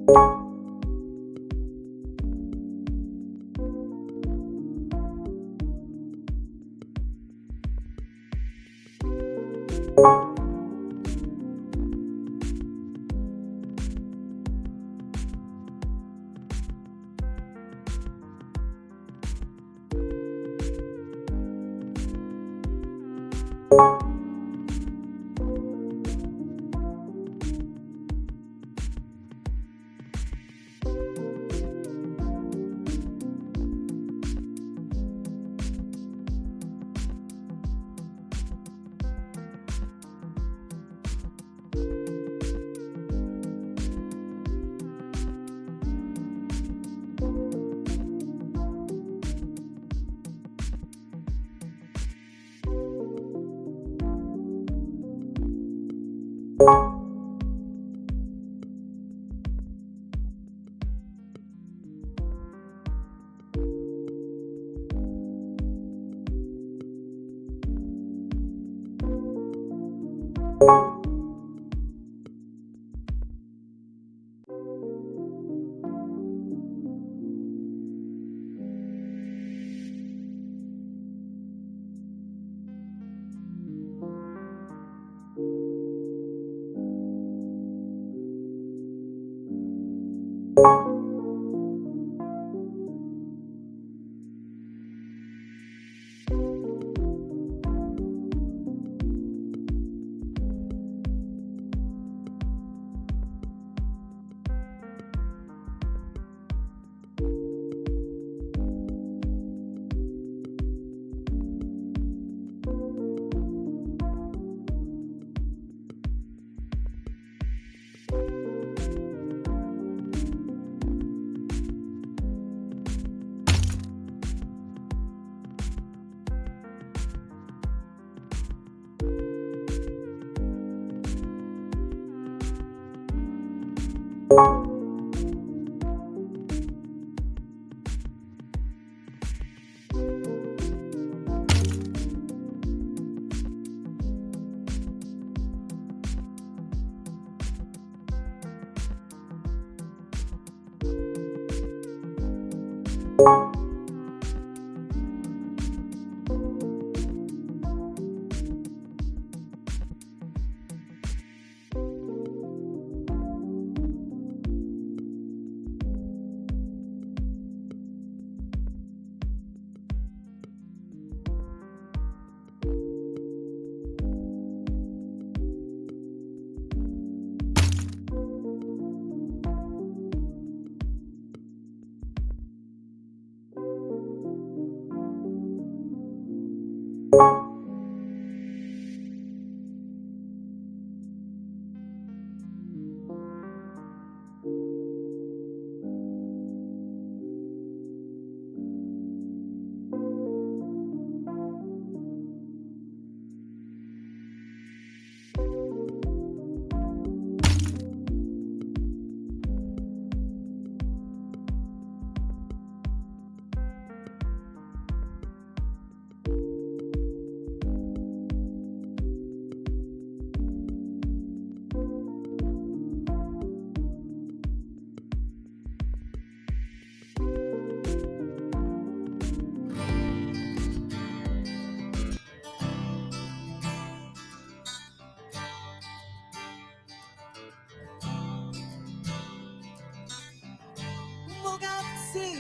To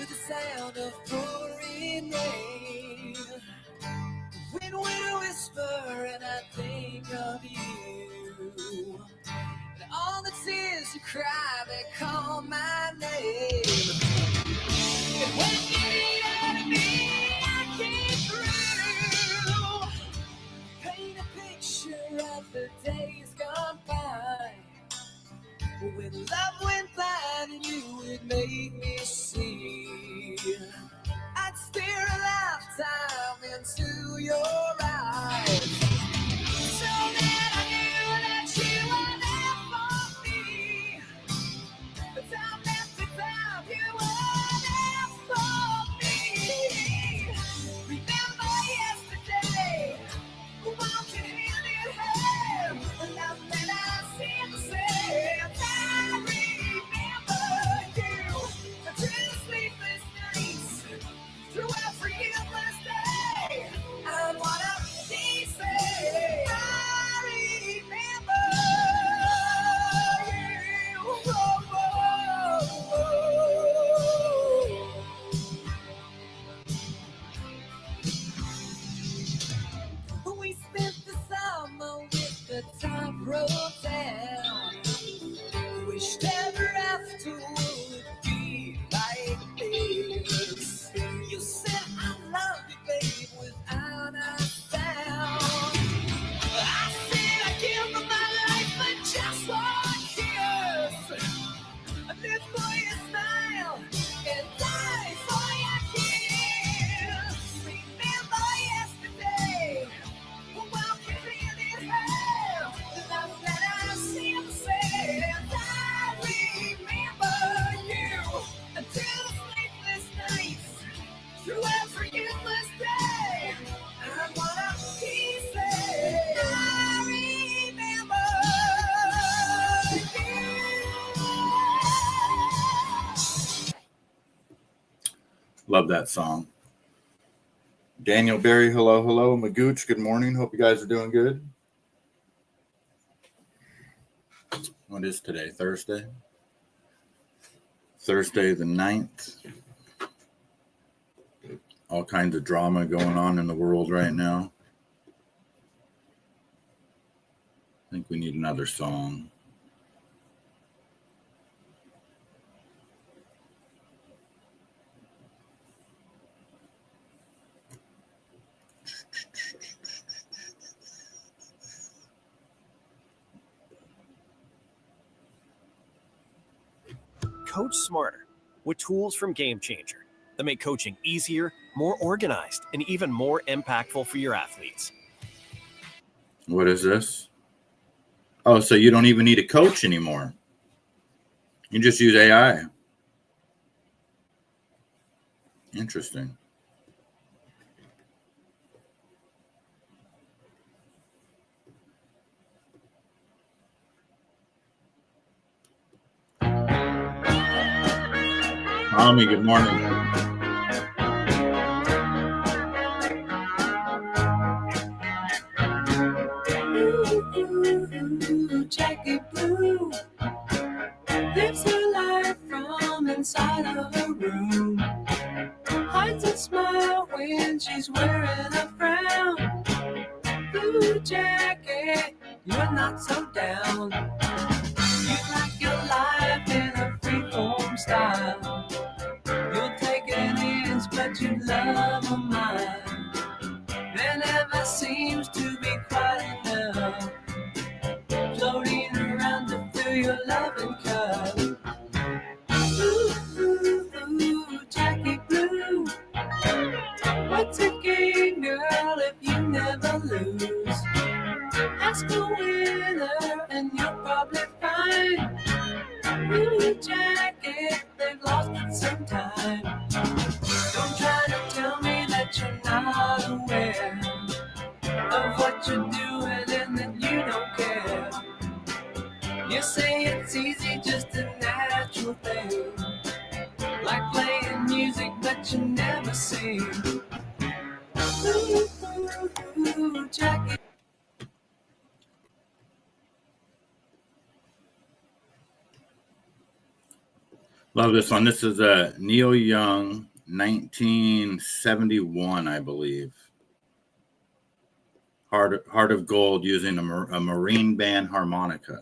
the sound of pouring rain, wind will whisper and I think of you, and all the tears you cry, they call my name, and when you need out of me, I came through, paint a picture of the days gone by, when love went blind and you would make me see. I'd stare a lifetime into your eyes, so that I knew that you were there for me. But time after time, you were there for me. Remember yesterday, walking hand in hand, and now that I see the same. I remember Love that song. Daniel Berry, hello, hello. Magooch, good morning. Hope you guys are doing good. What is today? Thursday? Thursday the 9th. All kinds of drama going on in the world right now. I think we need another song. Coach smarter with tools from Game Changer that make coaching easier, more organized, and even more impactful for your athletes. What is this? Oh, so you don't even need a coach anymore. You just use AI. Interesting. Tommy, good morning. Ooh, Jackie Blue lives her life from inside of her room. Hides a smile when she's wearing a frown. Ooh, Jackie, you're not so down. You like your life in a freeform style. You'll take an inch, but you love a mile. There never seems to be quite enough floating around to fill your loving cup. Ooh, ooh, ooh, Jackie Blue. What's a game, girl, if you never lose? Ask a winner and you'll probably find. Ooh, Jackie, they've lost it sometime. Don't try to tell me that you're not aware of what you're doing and that you don't care. You say it's easy, just a natural thing, like playing music but you never sing. Ooh, ooh, ooh, Jackie. Love this one. This is Neil Young, 1971, I believe. Heart of Gold, using a marine band harmonica.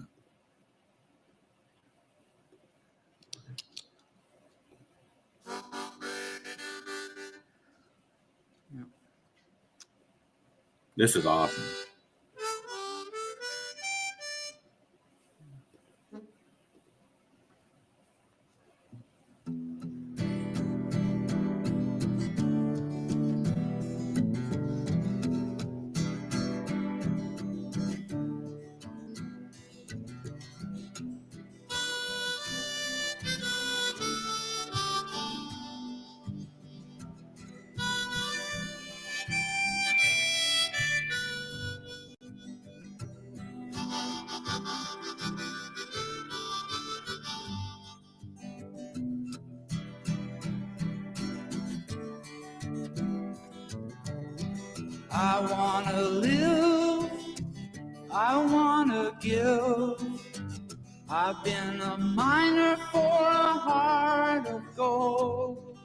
This is awesome. I wanna live, I wanna give. I've been a miner for a heart of gold.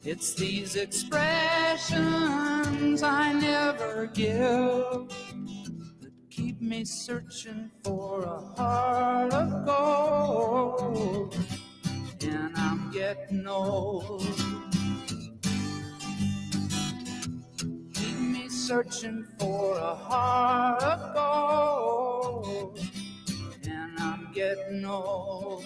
It's these expressions I never give that keep me searching for a heart of gold. And I'm getting old. Keep me searching for a heart of gold. And I'm getting old.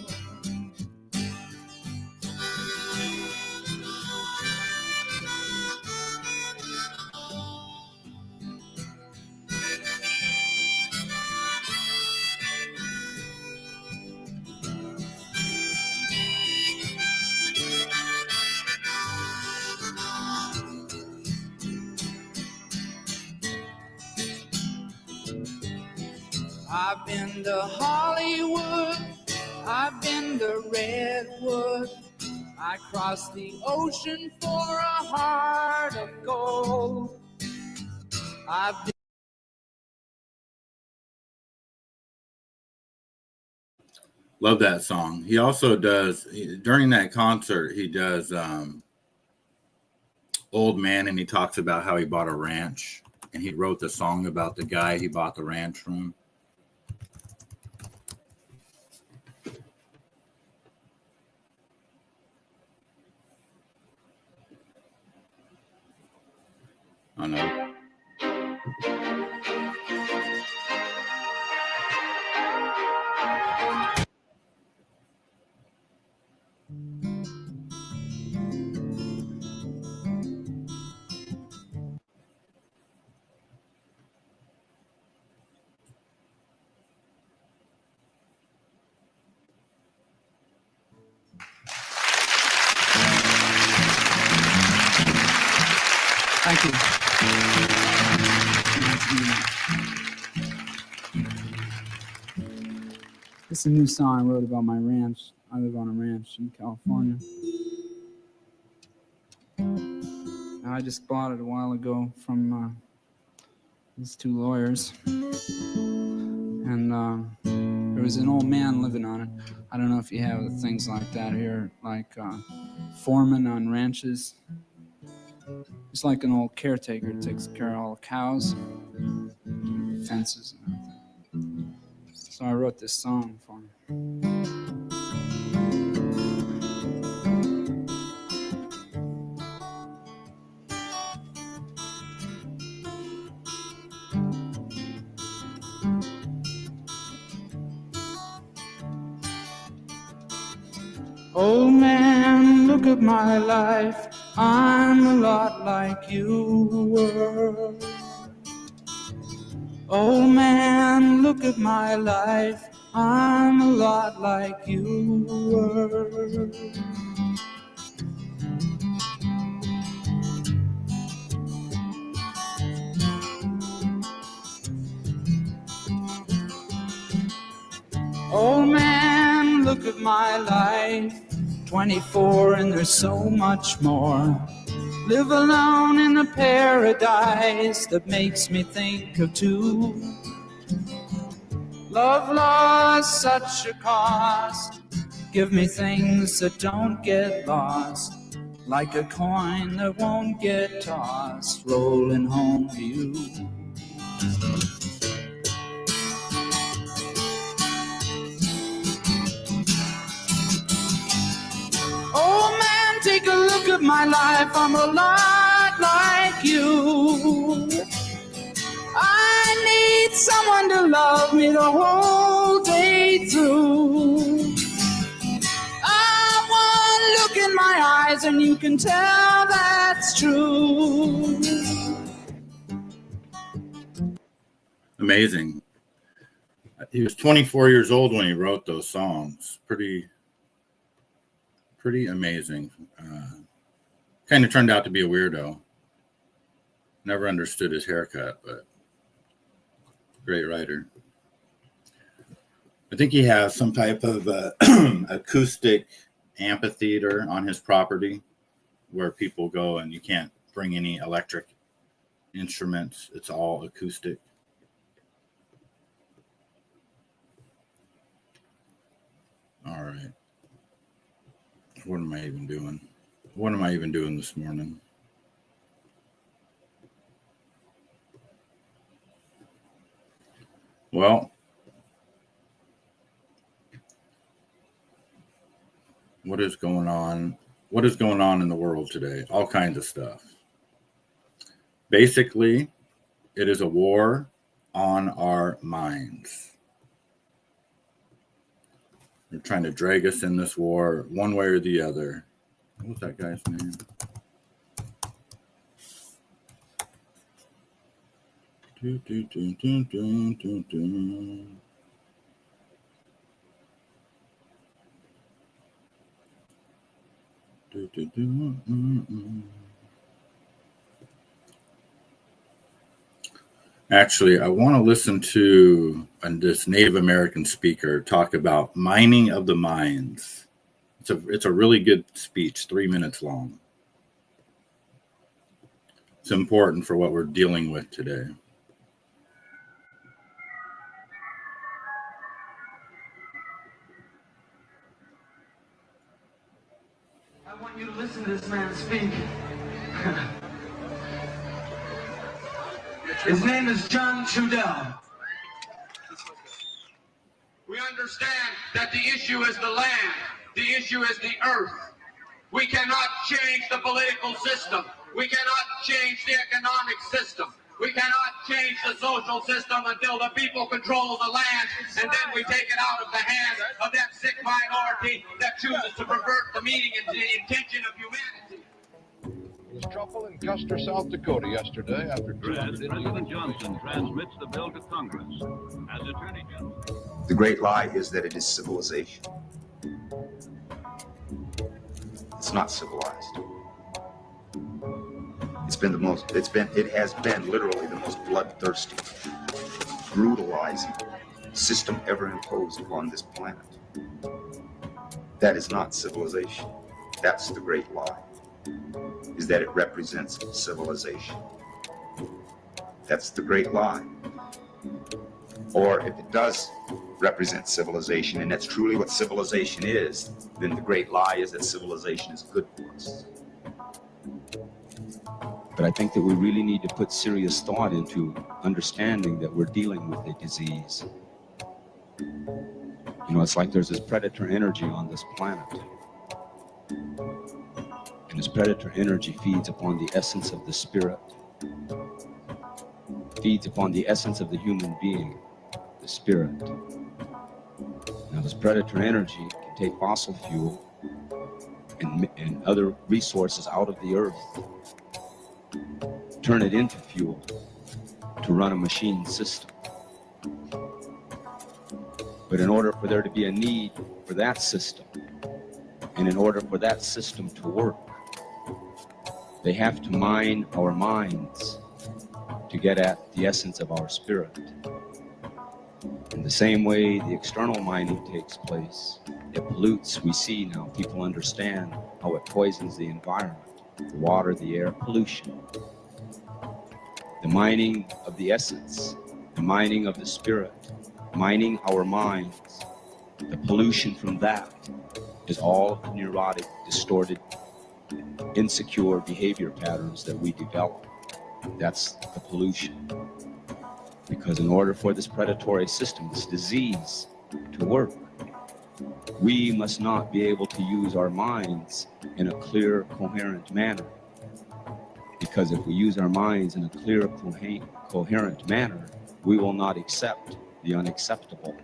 I've been to Hollywood, I've been to Redwood, I crossed the ocean for a heart of gold. I've Love that song. He also does, during that concert, he does Old Man, and he talks about how he bought a ranch, and he wrote the song about the guy he bought the ranch from. I know. Thank you. This is a new song I wrote about my ranch. I live on a ranch in California. I just bought it a while ago from these two lawyers. And there was an old man living on it. I don't know if you have things like that here, like foreman on ranches. It's like an old caretaker, takes care of all the cows, fences and everything. So I wrote this song for him. Old man, look at my life. I'm a lot like you were. Old man, look at my life. I'm a lot like you were. Old man, look at my life. 24 and there's so much more. Live alone in a paradise that makes me think of two. Love lost such a cost. Give me things that don't get lost, like a coin that won't get tossed, rolling home to you. Oh man, take a look at my life. I'm a lot like you. I need someone to love me the whole day through. I want look in my eyes and you can tell that's true. Amazing. He was 24 years old when he wrote those songs. Pretty amazing. Kind of turned out to be a weirdo. Never understood his haircut, but great writer. I think he has some type of acoustic amphitheater on his property where people go and you can't bring any electric instruments. It's all acoustic. All right. What am I even doing? What am I even doing this morning? Well, what is going on? What is going on in the world today? All kinds of stuff. Basically, it is a war on our minds. They're trying to drag us in this war one way or the other. What was that guy's name? Actually, I want to listen to this Native American speaker talk about mining of the minds. It's a really good speech, 3 minutes long. It's important for what we're dealing with today. I want you to listen to this man speak. His name is John Trudell. We understand that the issue is the land. The issue is the earth. We cannot change the political system. We cannot change the economic system. We cannot change the social system until the people control the land, and then we take it out of the hands of that sick minority that chooses to pervert the meaning and the intention of humanity. There was trouble in Custer, South Dakota yesterday after 200 President Johnson transmits the bill to Congress as Attorney General. The great lie is that it is civilization. It's not civilized. It has been literally the most bloodthirsty, brutalizing system ever imposed upon this planet. That is not civilization. That's the great lie, is that it represents civilization. That's the great lie. Or if it does represent civilization, and that's truly what civilization is, then the great lie is that civilization is good for us. But I think that we really need to put serious thought into understanding that we're dealing with a disease. You know, it's like there's this predator energy on this planet. And this predator energy feeds upon the essence of the spirit, feeds upon the essence of the human being, the spirit. Now, this predator energy can take fossil fuel and other resources out of the earth, turn it into fuel to run a machine system. But in order for there to be a need for that system, and in order for that system to work, they have to mine our minds to get at the essence of our spirit. In the same way the external mining takes place, it pollutes. We see now, people understand how it poisons the environment, the water, the air, pollution. The mining of the essence, the mining of the spirit, mining our minds, the pollution from that is all of the neurotic, distorted, insecure behavior patterns that we develop. That's the pollution. Because in order for this predatory system, this disease, to work, we must not be able to use our minds in a clear, coherent manner. Because if we use our minds in a clear, coherent manner, we will not accept the unacceptable.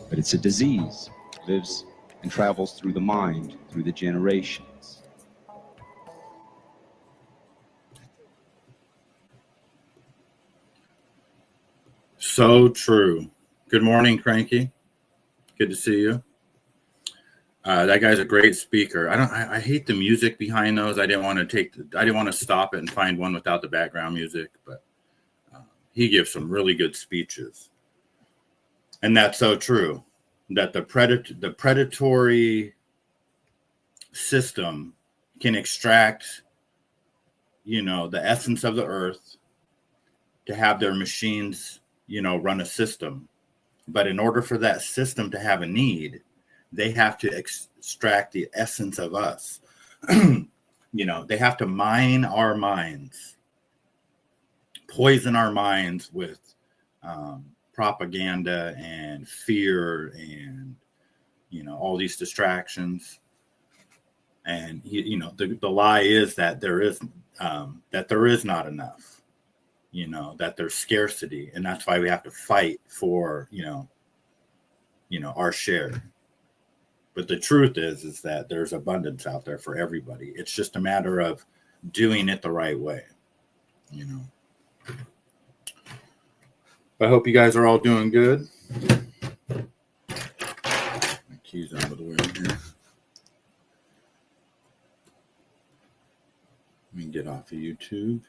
But it's a disease. It lives and travels through the mind, through the generations. So true. Good morning, Cranky. Good to see you. That guy's a great speaker. I hate the music behind those. I didn't want to stop it and find one without the background music, but he gives some really good speeches. And that's so true, that the predatory system can extract, the essence of the earth to have their machines, run a system. But in order for that system to have a need, they have to extract the essence of us. They have to mine our minds, poison our minds with propaganda and fear and, all these distractions. And, the lie is that there is not enough, that there's scarcity. And that's why we have to fight for, our share. But the truth is that there's abundance out there for everybody. It's just a matter of doing it the right way, I hope you guys are all doing good. My keys out of the way here. Let me get off of YouTube.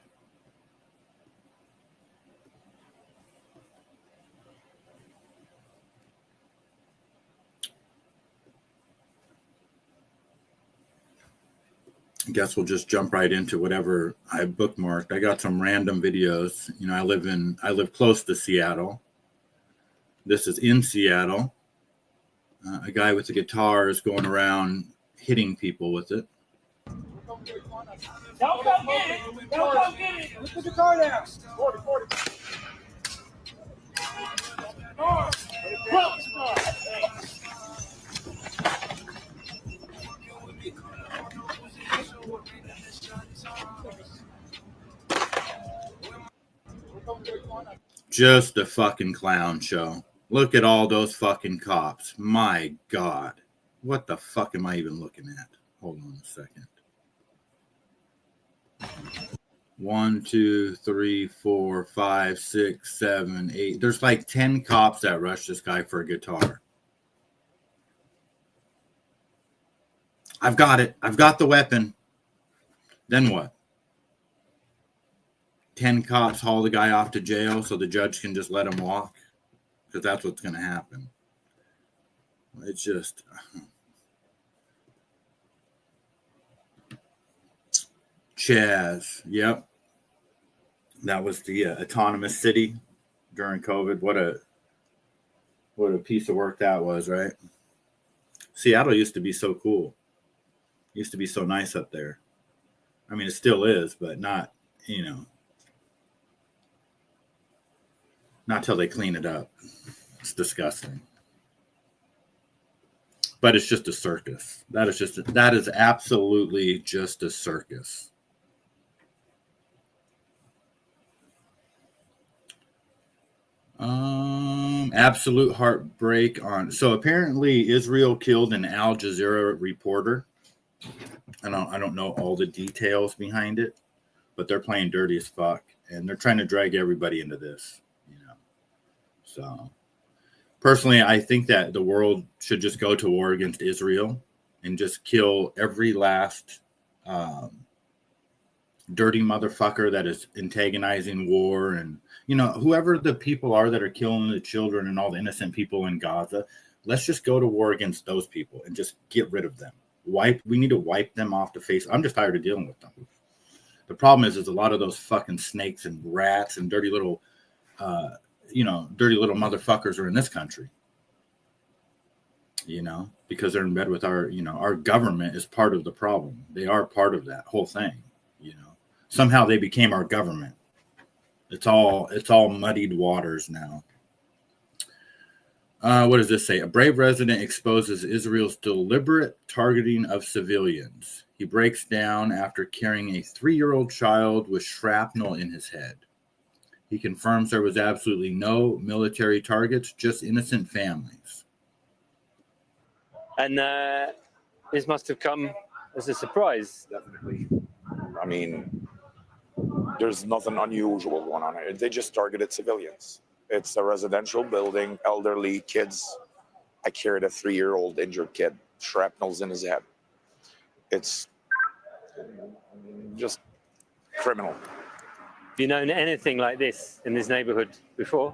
I guess we'll just jump right into whatever I bookmarked. I got some random videos. You know, I live close to Seattle. This is in Seattle. A guy with a guitar is going around hitting people with it. Don't come get it. Don't come get it. Put the guitar down. 40. Just a fucking clown show. Look at all those fucking cops. My God. What the fuck am I even looking at? Hold on a second. 1, 2, 3, 4, 5, 6, 7, 8. There's like 10 cops that rush this guy for a guitar. I've got it. I've got the weapon. Then what? 10 cops haul the guy off to jail so the judge can just let him walk? Because that's what's going to happen. It's just... Chaz. Yep. That was the autonomous city during COVID. What a piece of work that was, right? Seattle used to be so cool. Used to be so nice up there. I mean, it still is, but not, you know, not till they clean it up. It's disgusting. But it's just a circus. That is absolutely just a circus. Absolute heartbreak on. So apparently Israel killed an Al Jazeera reporter. I don't know all the details behind it, but they're playing dirty as fuck, and they're trying to drag everybody into this, you know. So personally, I think that the world should just go to war against Israel and just kill every last dirty motherfucker that is antagonizing war, and you know, whoever the people are that are killing the children and all the innocent people in Gaza. Let's just go to war against those people and just get rid of them. We need to wipe them off the face. I'm just tired of dealing with them. The problem is a lot of those fucking snakes and rats and dirty little motherfuckers are in this country. You know, because they're in bed with our government is part of the problem. They are part of that whole thing. You know, somehow they became our government. It's all muddied waters now. What does this say? A brave resident exposes Israel's deliberate targeting of civilians. He breaks down after carrying a 3-year-old child with shrapnel in his head. He confirms there was absolutely no military targets, just innocent families. And this must have come as a surprise. Definitely. I mean, there's nothing unusual going on here. They just targeted civilians. It's a residential building, elderly kids. I carried a 3-year-old injured kid, shrapnels in his head. It's just criminal. Have you known anything like this in this neighborhood before?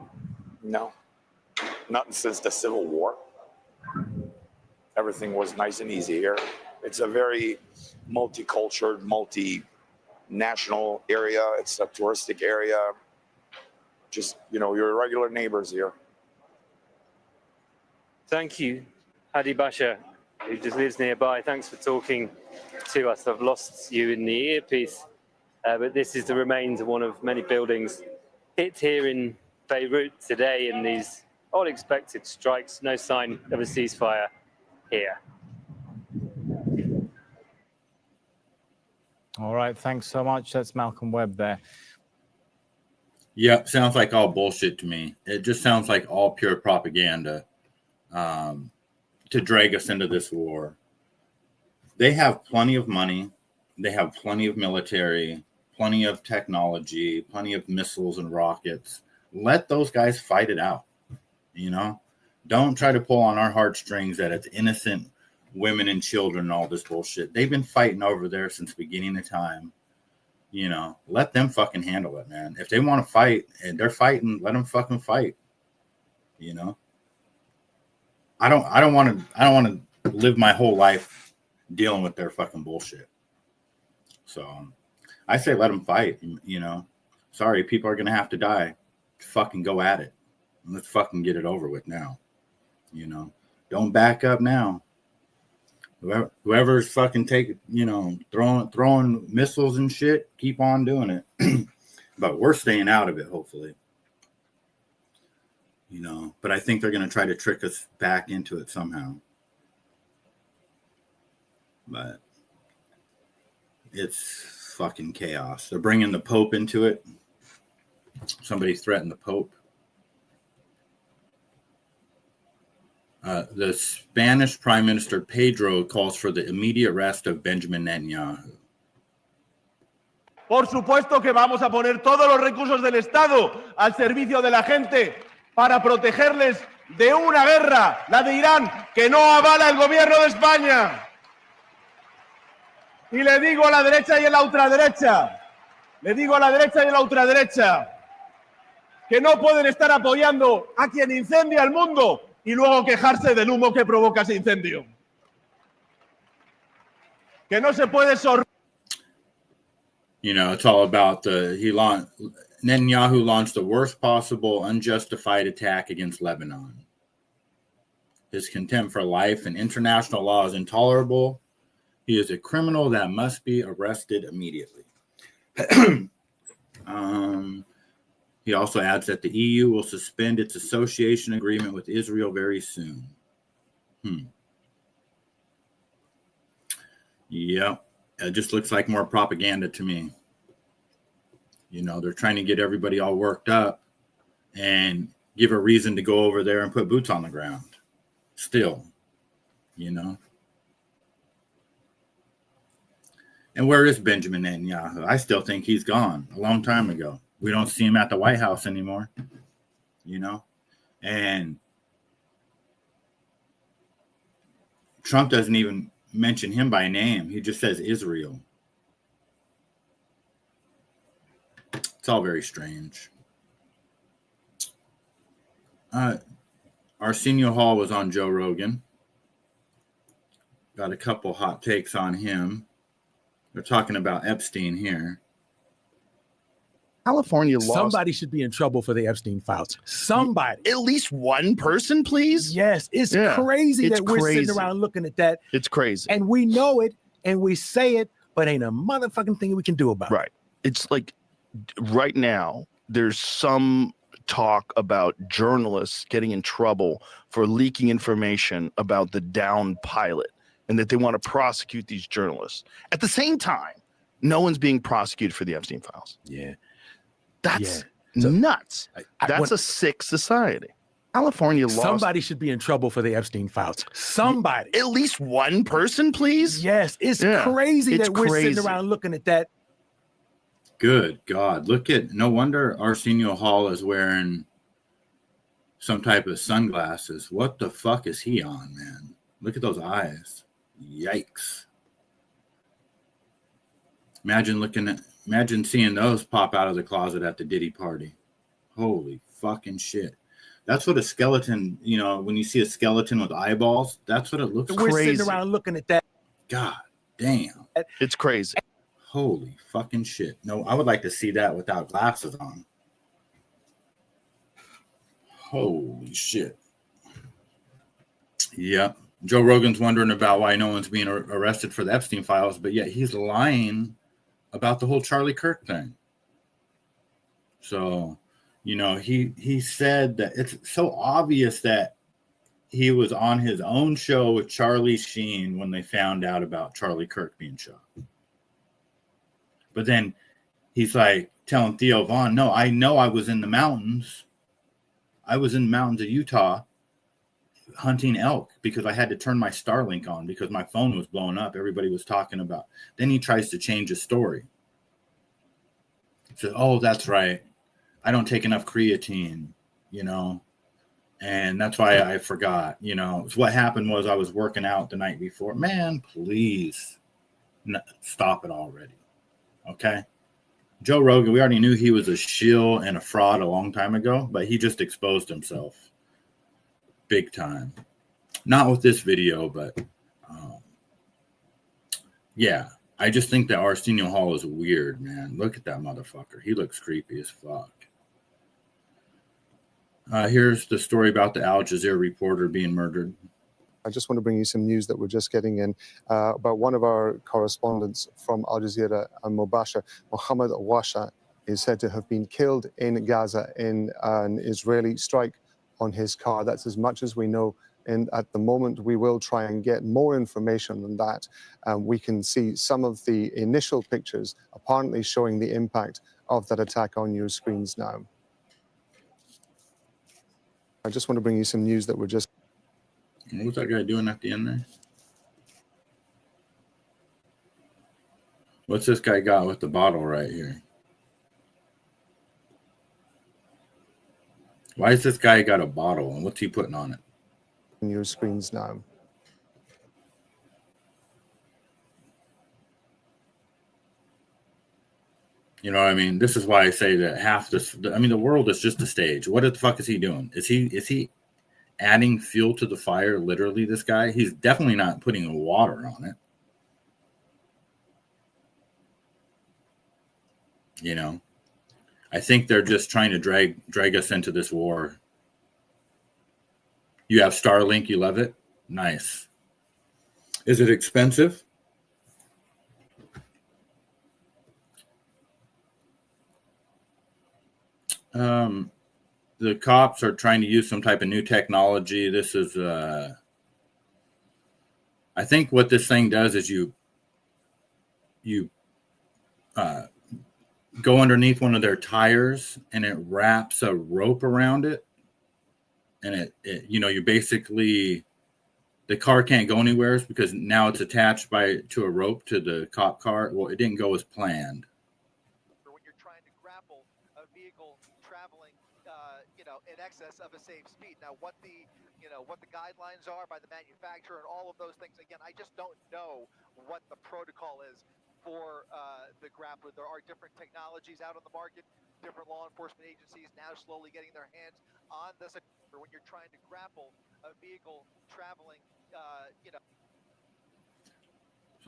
No, not since the Civil War. Everything was nice and easy here. It's a very multicultural, multinational area. It's a touristic area. Just, you know, your regular neighbors here. Thank you, Hadi Basha, who just lives nearby. Thanks for talking to us. I've lost you in the earpiece, but this is the remains of one of many buildings hit here in Beirut today in these unexpected strikes. No sign of a ceasefire here. All right, thanks so much. That's Malcolm Webb there. Yep, sounds like all bullshit to me. It just sounds like all pure propaganda to drag us into this war. They have plenty of money. They have plenty of military, plenty of technology, plenty of missiles and rockets. Let those guys fight it out, you know? Don't try to pull on our heartstrings that it's innocent women and children and all this bullshit. They've been fighting over there since the beginning of time. You know, let them fucking handle it, man. If they want to fight and they're fighting, let them fucking fight. You know, I don't want to live my whole life dealing with their fucking bullshit. So I say let them fight. You know, sorry, people are gonna have to die. Fucking go at it. Let's fucking get it over with now. You know, don't back up now. Whoever's fucking throwing missiles and shit, keep on doing it. But we're staying out of it, hopefully. You know, but I think they're going to try to trick us back into it somehow. But it's fucking chaos. They're bringing the Pope into it. Somebody threatened the Pope. The Spanish Prime Minister Pedro calls for the immediate arrest of Benjamin Netanyahu. Por supuesto que vamos a poner todos los recursos del Estado al servicio de la gente para protegerles de una guerra, la de Irán, que no avala el gobierno de España. Y le digo a la derecha y a la ultraderecha, que no pueden estar apoyando a quien incendia el mundo y luego quejarse del humo que provoca ese incendio. Que no se puede You know, it's all about Netanyahu launched the worst possible unjustified attack against Lebanon. His contempt for life and international law is intolerable. He is a criminal that must be arrested immediately. He also adds that the EU will suspend its association agreement with Israel very soon. Yep. It just looks like more propaganda to me. You know, they're trying to get everybody all worked up and give a reason to go over there and put boots on the ground. Still, you know. And where is Benjamin Netanyahu? I still think he's gone a long time ago. We don't see him at the White House anymore, you know. And Trump doesn't even mention him by name. He just says Israel. It's all very strange. Arsenio Hall was on Joe Rogan. Got a couple hot takes on him. They're talking about Epstein here. California law. Somebody should be in trouble for the Epstein files. Somebody. At least one person, please. Yes. It's crazy that we're sitting around looking at that. It's crazy. And we know it and we say it, but ain't a motherfucking thing we can do about it. Right. It's like right now, there's some talk about journalists getting in trouble for leaking information about the downed pilot and that they want to prosecute these journalists. At the same time, no one's being prosecuted for the Epstein files. Yeah. That's nuts. That's a sick society. California law. Somebody should be in trouble for the Epstein files. Somebody. At least one person, please. Yes. It's crazy that we're sitting around looking at that. Good God. No wonder Arsenio Hall is wearing some type of sunglasses. What the fuck is he on, man? Look at those eyes. Yikes. Imagine seeing those pop out of the closet at the Diddy party. Holy fucking shit. That's what a skeleton, you know, when you see a skeleton with eyeballs, that's what it looks like. We're sitting around looking at that. God damn. It's crazy. Holy fucking shit. No, I would like to see that without glasses on. Holy shit. Yep. Joe Rogan's wondering about why no one's being arrested for the Epstein files, but yet he's lying about the whole Charlie Kirk thing. So, you know, he said that it's so obvious that he was on his own show with Charlie Sheen when they found out about Charlie Kirk being shot. But then he's like telling Theo Vaughn, no, I know I was in the mountains. I was in the mountains of Utah hunting elk because I had to turn my Starlink on because my phone was blowing up. Everybody was talking about. Then he tries to change his story. He says, oh, that's right. I don't take enough creatine, you know, and that's why I forgot, you know. So what happened was I was working out the night before. Man, please stop it already. Okay. Joe Rogan, we already knew he was a shill and a fraud a long time ago, but he just exposed himself big time. Not with this video, but yeah, I just think that Arsenio Hall is weird, man. Look at that motherfucker. He looks creepy as fuck. Here's the story about the Al Jazeera reporter being murdered. I just want to bring you some news that we're just getting in about one of our correspondents from Al Jazeera and Mubasha, Mohammed Awasha, is said to have been killed in Gaza in an Israeli strike on his car. That's as much as we know. And at the moment, we will try and get more information on that. We can see some of the initial pictures apparently showing the impact of that attack on your screens now. I just want to bring you some news that we're just... What was that guy doing at the end there? What's this guy got with the bottle right here? Why has this guy got a bottle and what's he putting on it? On your screens now. You know what I mean? This is why I say that half this, I mean, the world is just a stage. What the fuck is he doing? Is he adding fuel to the fire? Literally, this guy? He's definitely not putting water on it. You know? I think they're just trying to drag us into this war. You have Starlink, you love it? Nice. Is it expensive? The cops are trying to use some type of new technology. This is, I think what this thing does is you go underneath one of their tires and it wraps a rope around it. And it you know, you basically, the car can't go anywhere because now it's attached to a rope to the cop car. Well, it didn't go as planned. When you're trying to grapple a vehicle traveling, in excess of a safe speed. Now, what the guidelines are by the manufacturer and all of those things. Again, I just don't know what the protocol is for the grappler. There are different technologies out on the market. Different law enforcement agencies now slowly getting their hands on this. When you're trying to grapple a vehicle traveling,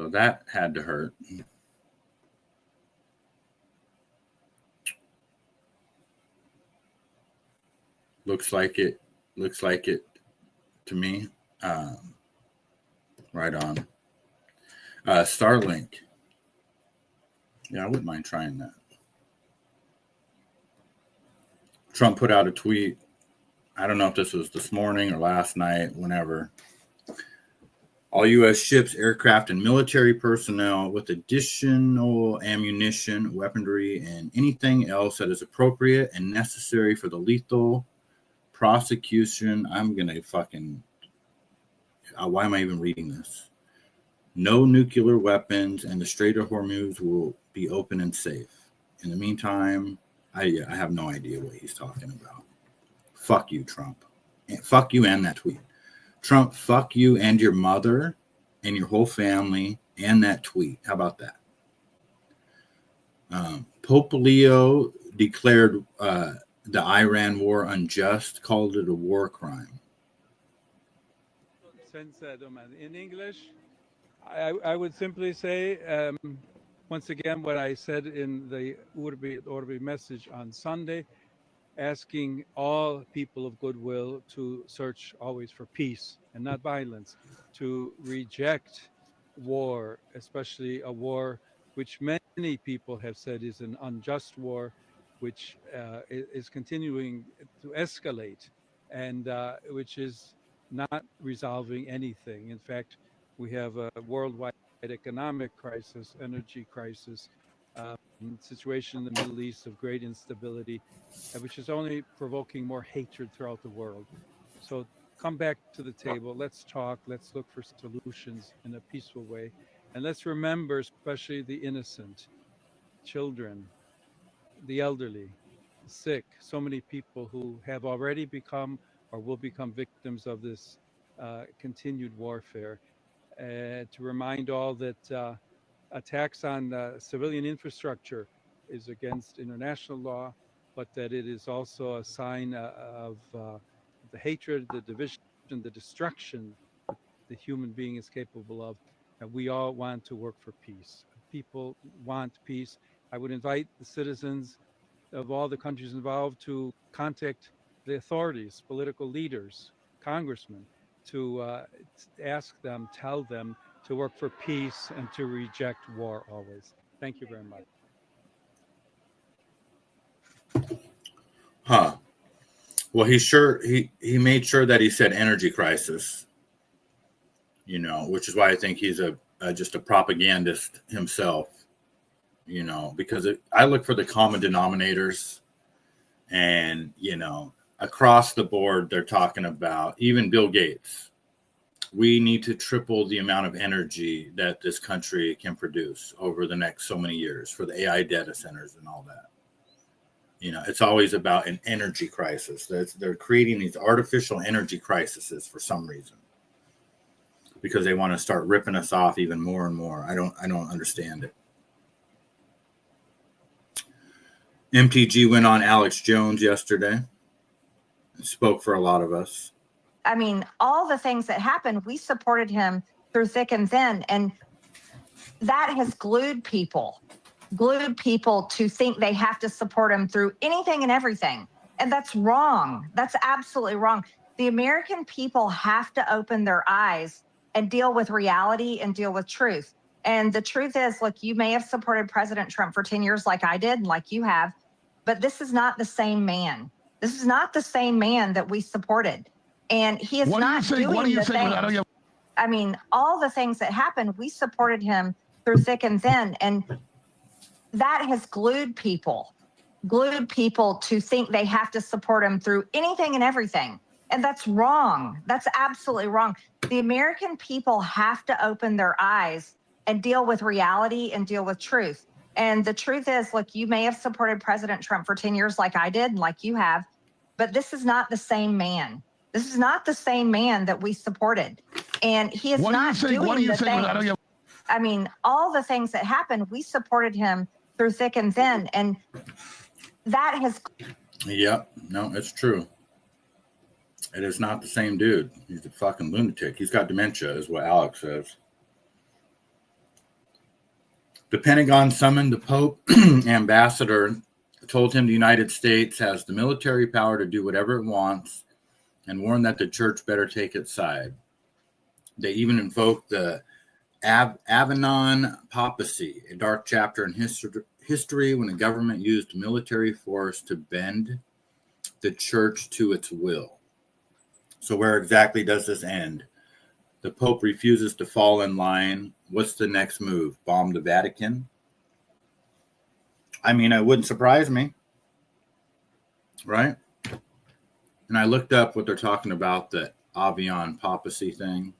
So that had to hurt. Looks like it to me. Right on. Starlink. Yeah, I wouldn't mind trying that. Trump put out a tweet. I don't know if this was this morning or last night, whenever. All U.S. ships, aircraft, and military personnel with additional ammunition, weaponry, and anything else that is appropriate and necessary for the lethal prosecution. I'm going to fucking... why am I even reading this? No nuclear weapons, and the Strait of Hormuz will be open and safe. In the meantime, I have no idea what he's talking about. Fuck you, Trump. Fuck you and that tweet. Trump, fuck you and your mother and your whole family and that tweet. How about that? Pope Leo declared the Iran war unjust, called it a war crime. In English, I would simply say, once again, what I said in the Urbi et Orbi message on Sunday, asking all people of goodwill to search always for peace and not violence, to reject war, especially a war which many people have said is an unjust war, which is continuing to escalate and which is not resolving anything. In fact, we have a worldwide economic crisis, energy crisis, situation in the Middle East of great instability, which is only provoking more hatred throughout the world. So come back to the table. Let's talk. Let's look for solutions in a peaceful way. And let's remember, especially the innocent, children, the elderly, the sick, so many people who have already become or will become victims of this continued warfare. To remind all that attacks on civilian infrastructure is against international law, but that it is also a sign of the hatred, the division, the destruction that the human being is capable of. And we all want to work for peace. people want peace. I would invite the citizens of all the countries involved to contact the authorities, political leaders, congressmen, to ask them, tell them to work for peace and to reject war always. Thank you very much. Huh. Well, he made sure that he said energy crisis, you know, which is why I think he's just a propagandist himself, you know, because I look for the common denominators, and, you know, across the board, they're talking about, even Bill Gates, we need to triple the amount of energy that this country can produce over the next so many years for the AI data centers and all that. You know, it's always about an energy crisis. They're creating these artificial energy crises for some reason, because they want to start ripping us off even more and more. I don't understand it. MTG went on Alex Jones yesterday and spoke for a lot of us. I mean, all the things that happened, we supported him through thick and thin, and that has glued people to think they have to support him through anything and everything. And that's wrong. That's absolutely wrong. The American people have to open their eyes and deal with reality and deal with truth. And the truth is, look, you may have supported President Trump for 10 years like I did, and like you have, but this is not the same man. This is not the same man that we supported. And he is not doing the things. I mean, all the things that happened, we supported him through thick and thin. And that has glued people to think they have to support him through anything and everything. And that's wrong. That's absolutely wrong. The American people have to open their eyes and deal with reality and deal with truth. And the truth is, look, you may have supported President Trump for 10 years like I did, and like you have, but this is not the same man. This is not the same man that we supported. And he is not doing the things. I mean, all the things that happened, we supported him through thick and thin. And that has... Yep. No, it's true. It is not the same dude. He's a fucking lunatic. He's got dementia, is what Alex says. The Pentagon summoned the Pope ambassador, told him the United States has the military power to do whatever it wants, and warned that the church better take its side. They even invoked the Avignon Papacy, a dark chapter in history when the government used military force to bend the church to its will. So where exactly does this end? The Pope refuses to fall in line. What's the next move? Bomb the Vatican? I mean, it wouldn't surprise me, right? And I looked up what they're talking about, the Avignon Papacy thing.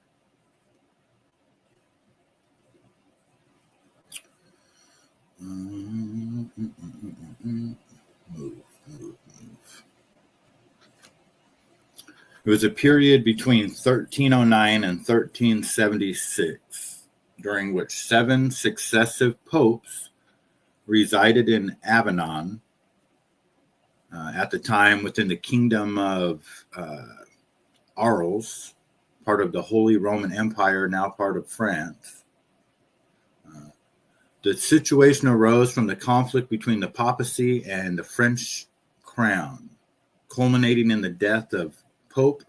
It was a period between 1309 and 1376, during which 7 successive popes resided in Avignon, at the time within the kingdom of Arles, part of the Holy Roman Empire, now part of France. The situation arose from the conflict between the papacy and the French crown, culminating in the death of Pope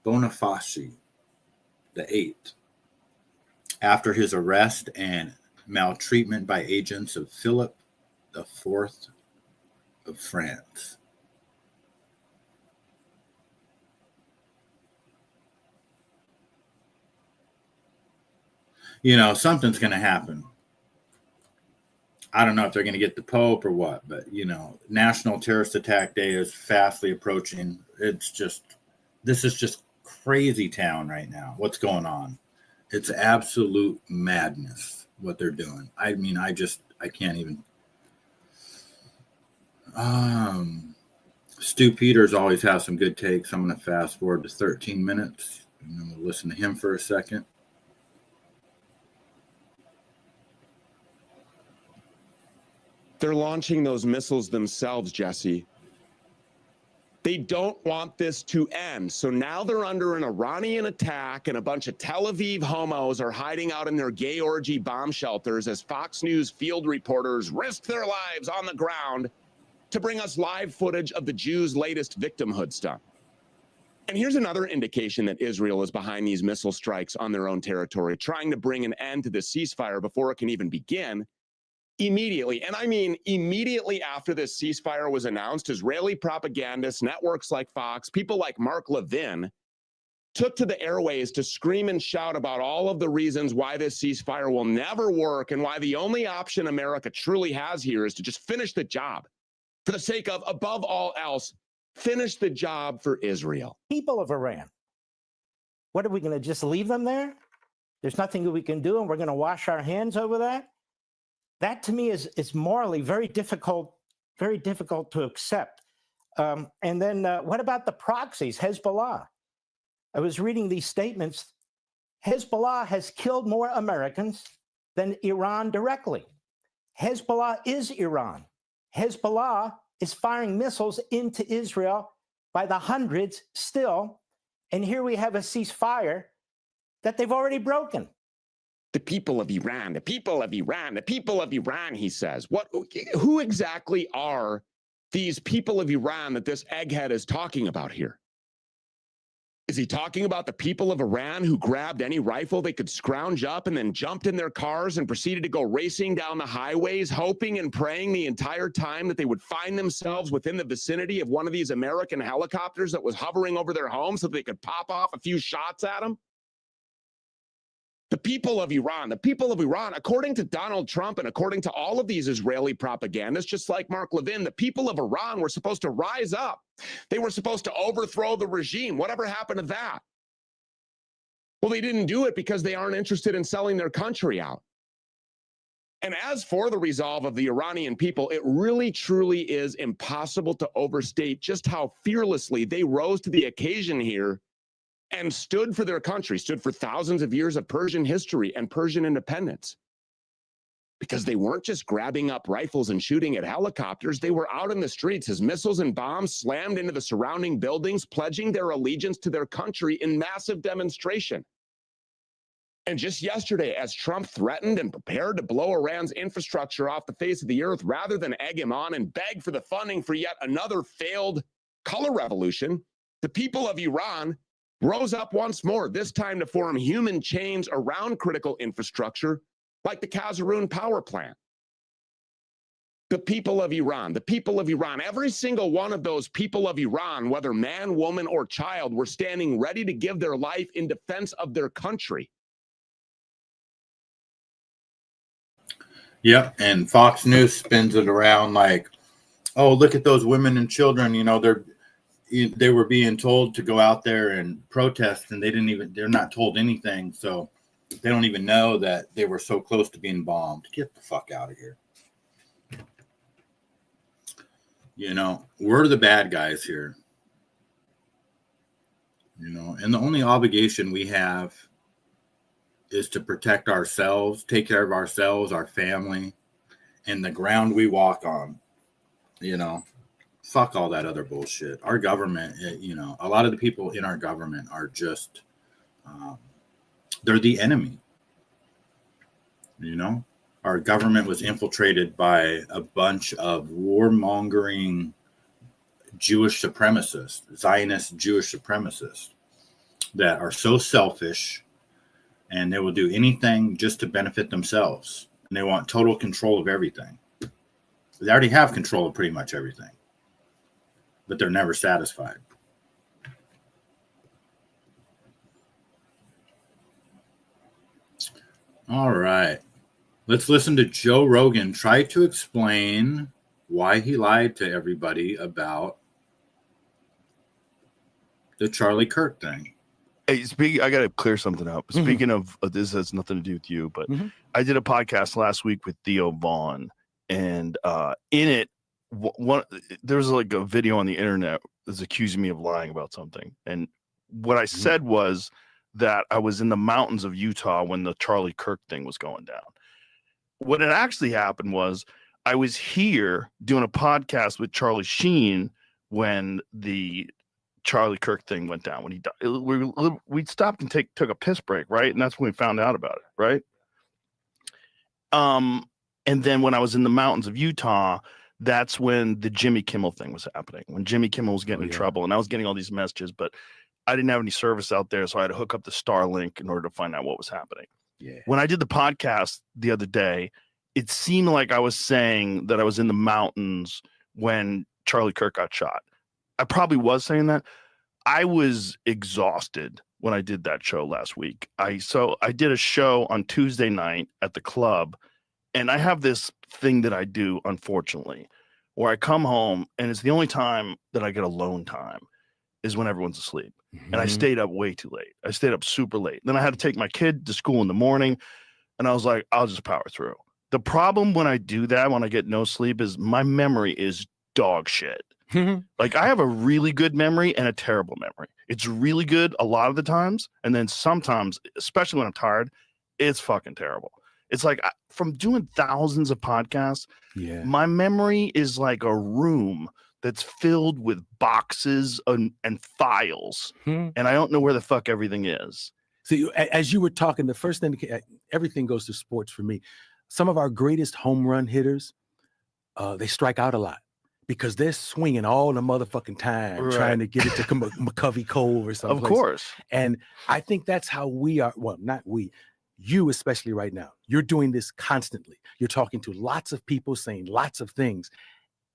Boniface VIII after his arrest and maltreatment by agents of Philip IV of France. You know, something's going to happen. I don't know if they're going to get the Pope or what, but, you know, National Terrorist Attack Day is fastly approaching. This is just crazy town right now. What's going on? It's absolute madness what they're doing. I mean, I can't even. Stu Peters always has some good takes. I'm going to fast forward to 13 minutes and then we'll listen to him for a second. They're launching those missiles themselves, Jesse. They don't want this to end. So now they're under an Iranian attack, and a bunch of Tel Aviv homos are hiding out in their gay orgy bomb shelters as Fox News field reporters risk their lives on the ground to bring us live footage of the Jews' latest victimhood stunt. And here's another indication that Israel is behind these missile strikes on their own territory, trying to bring an end to the ceasefire before it can even begin. Immediately, and I mean immediately after this ceasefire was announced, Israeli propagandists, networks like Fox, people like Mark Levin, took to the airways to scream and shout about all of the reasons why this ceasefire will never work and why the only option America truly has here is to just finish the job for the sake of, above all else, finish the job for Israel. People of Iran. What are we going to just leave them there? There's nothing that we can do and we're going to wash our hands over that? That to me is morally very difficult to accept. And then what about the proxies, Hezbollah? I was reading these statements. Hezbollah has killed more Americans than Iran directly. Hezbollah is Iran. Hezbollah is firing missiles into Israel by the hundreds still. And here we have a ceasefire that they've already broken. The people of Iran, the people of Iran, the people of Iran, he says. Who exactly are these people of Iran that this egghead is talking about here? Is he talking about the people of Iran who grabbed any rifle they could scrounge up and then jumped in their cars and proceeded to go racing down the highways, hoping and praying the entire time that they would find themselves within the vicinity of one of these American helicopters that was hovering over their home so that they could pop off a few shots at them? The people of Iran, according to Donald Trump and according to all of these Israeli propagandists, just like Mark Levin, the people of Iran were supposed to rise up. They were supposed to overthrow the regime. Whatever happened to that? Well, they didn't do it because they aren't interested in selling their country out. And as for the resolve of the Iranian people, it really, truly is impossible to overstate just how fearlessly they rose to the occasion here and stood for their country, stood for thousands of years of Persian history and Persian independence. Because they weren't just grabbing up rifles and shooting at helicopters, they were out in the streets as missiles and bombs slammed into the surrounding buildings, pledging their allegiance to their country in massive demonstration. And just yesterday, as Trump threatened and prepared to blow Iran's infrastructure off the face of the earth rather than egg him on and beg for the funding for yet another failed color revolution, the people of Iran rose up once more, this time to form human chains around critical infrastructure like the Kazaroon power plant. The people of Iran, every single one of those people of Iran, whether man, woman, or child, were standing ready to give their life in defense of their country. Yep, and Fox News spins it around like, oh, look at those women and children, they were being told to go out there and protest, and they're not told anything. So they don't even know that they were so close to being bombed. Get the fuck out of here. We're the bad guys here. And the only obligation we have is to protect ourselves, take care of ourselves, our family, and the ground we walk on. Fuck all that other bullshit. Our government, a lot of the people in our government are just, they're the enemy. Our government was infiltrated by a bunch of warmongering Jewish supremacists, Zionist Jewish supremacists that are so selfish, and they will do anything just to benefit themselves. And they want total control of everything. They already have control of pretty much everything, but they're never satisfied. All right. Let's listen to Joe Rogan try to explain why he lied to everybody about the Charlie Kirk thing. Hey, I got to clear something up. Mm-hmm. Speaking of this has nothing to do with you, but I did a podcast last week with Theo Vaughn, and in it, there was like a video on the internet that's accusing me of lying about something. And what I said was that I was in the mountains of Utah when the Charlie Kirk thing was going down. What had actually happened was I was here doing a podcast with Charlie Sheen when the Charlie Kirk thing went down, when he died. We stopped and took a piss break, right? And that's when we found out about it, right? And then when I was in the mountains of Utah, that's when the Jimmy Kimmel thing was happening. When Jimmy Kimmel was getting in trouble, and I was getting all these messages, but I didn't have any service out there, so I had to hook up the Starlink in order to find out what was happening. Yeah. When I did the podcast the other day, it seemed like I was saying that I was in the mountains when Charlie Kirk got shot. I probably was saying that. I was exhausted when I did that show last week. I did a show on Tuesday night at the club, and I have this thing that I do, unfortunately, where I come home and it's the only time that I get alone time is when everyone's asleep. And I stayed up way too late. I stayed up super late. Then I had to take my kid to school in the morning, and I was like, I'll just power through. The problem when I do that, when I get no sleep, is my memory is dog shit. Like, I have a really good memory and a terrible memory. It's really good a lot of the times, and then sometimes, especially when I'm tired, it's fucking terrible. It's like from doing thousands of podcasts, my memory is like a room that's filled with boxes and files, and I don't know where the fuck everything is. See, as you were talking, the first thing, everything goes to sports for me. Some of our greatest home run hitters, they strike out a lot because they're swinging all the motherfucking time, trying to get it to McCovey Cove or something. Of course. And I think that's how we are. Well, not we. You, especially right now, you're doing this constantly. You're talking to lots of people, saying lots of things.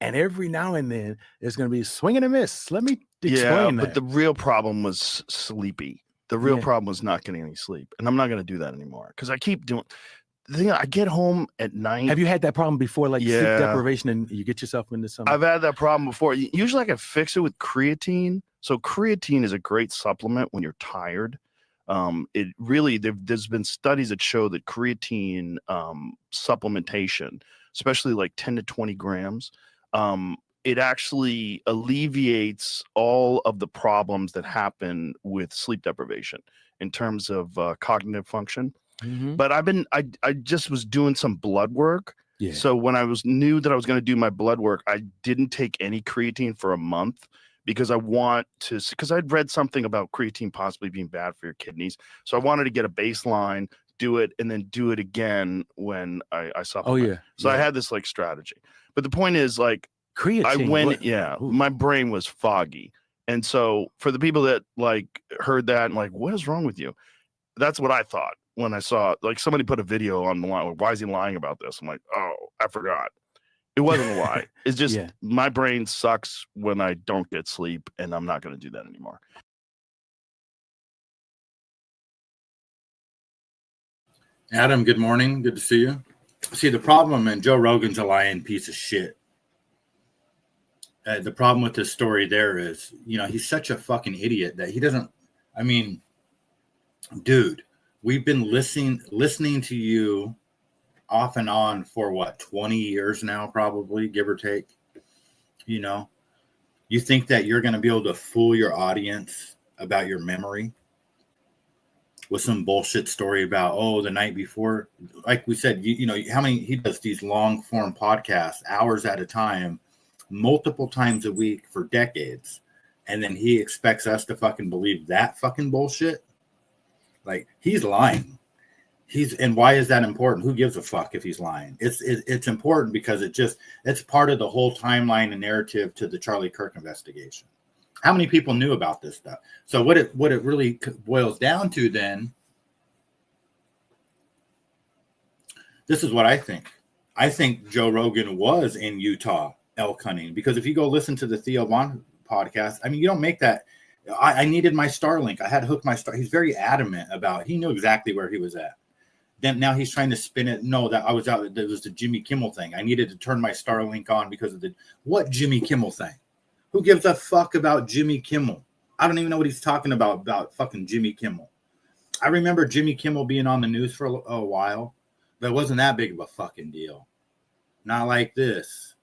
And every now and then, there's going to be a swing and a miss. Let me explain that. But the real problem was sleepy. The real problem was not getting any sleep. And I'm not going to do that anymore because I keep doing the thing. I get home at night. Have you had that problem before, like sleep deprivation, and you get yourself into something? I've had that problem before. Usually I can fix it with creatine. So creatine is a great supplement when you're tired. It really, there's been studies that show that creatine supplementation, especially like 10 to 20 grams, it actually alleviates all of the problems that happen with sleep deprivation in terms of cognitive function. But I just was doing some blood work. So when I knew that I was going to do my blood work, I didn't take any creatine for a month because because I'd read something about creatine possibly being bad for your kidneys. So I wanted to get a baseline, do it, and then do it again when I supplement. So I had this like strategy. But the point is, like, creatine, my brain was foggy. And so for the people that like heard that and like, what is wrong with you? That's what I thought when I saw, like, somebody put a video on the line. Why is he lying about this? I'm like, oh, I forgot. It wasn't a lie. It's just my brain sucks when I don't get sleep, and I'm not going to do that anymore. Adam, good morning. Good to see you. See, the problem, and Joe Rogan's a lying piece of shit. The problem with this story there is, he's such a fucking idiot that he doesn't, dude, we've been listening to you off and on for what, 20 years now, probably, give or take. You think that you're going to be able to fool your audience about your memory with some bullshit story about, the night before? Like we said, how many, he does these long form podcasts, hours at a time, multiple times a week for decades. And then he expects us to fucking believe that fucking bullshit. Like, he's lying. And why is that important? Who gives a fuck if he's lying? It's important because it's part of the whole timeline and narrative to the Charlie Kirk investigation. How many people knew about this stuff? So what it really boils down to then, this is what I think. I think Joe Rogan was in Utah elk hunting, because if you go listen to the Theo Von podcast, you don't make that. I needed my Starlink. I had to hook my Star. He's very adamant about, he knew exactly where he was at. Then now he's trying to spin it. No, that I was out. There was the Jimmy Kimmel thing. I needed to turn my Starlink on because of what Jimmy Kimmel thing? Who gives a fuck about Jimmy Kimmel? I don't even know what he's talking about fucking Jimmy Kimmel. I remember Jimmy Kimmel being on the news for a while, but it wasn't that big of a fucking deal. Not like this.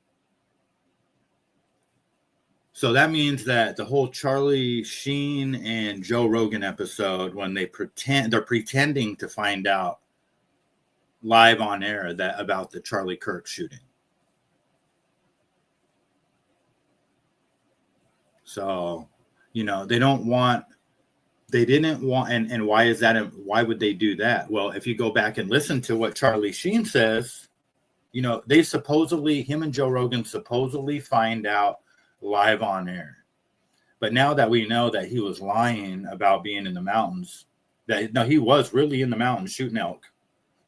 So that means that the whole Charlie Sheen and Joe Rogan episode, when they're pretending to find out live on air about the Charlie Kirk shooting. So, you know, they didn't want, and why is that? Why would they do that? Well, if you go back and listen to what Charlie Sheen says, you know, they supposedly, him and Joe Rogan supposedly find out live on air. But now that we know that he was lying about being in the mountains, that no, he was really in the mountains shooting elk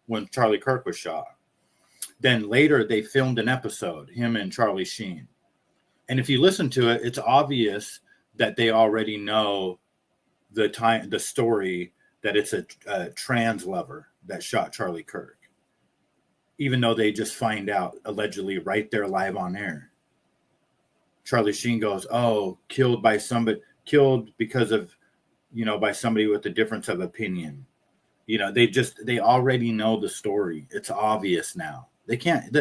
when Charlie Kirk was shot. Then later they filmed an episode, him and Charlie Sheen. And if you listen to it, it's obvious that they already know the story, that it's a trans lover that shot Charlie Kirk. Even though they just find out allegedly right there live on air. Charlie Sheen goes, oh, killed because of, you know, by somebody with a difference of opinion. You know, they already know the story. It's obvious now. They can't,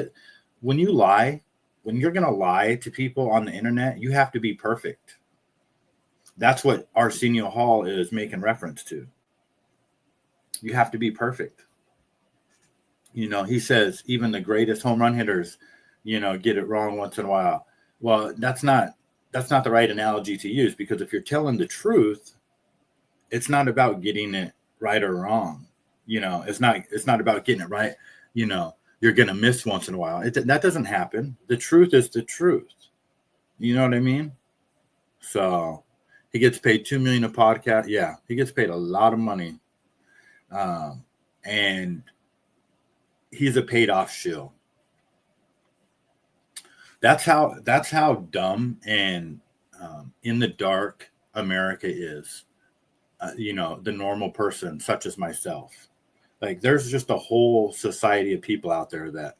when you're going to lie to people on the internet, you have to be perfect. That's what Arsenio Hall is making reference to. You have to be perfect. You know, he says even the greatest home run hitters, you know, get it wrong once in a while. Well, that's not the right analogy to use, because if you're telling the truth, it's not about getting it right or wrong. You know, it's not about getting it right. You know, you're going to miss once in a while. That doesn't happen. The truth is the truth. You know what I mean? So he gets paid $2 million a podcast. Yeah, he gets paid a lot of money. And he's a paid off shill. That's how dumb and in the dark America is. You know, the normal person such as myself. Like, there's just a whole society of people out there that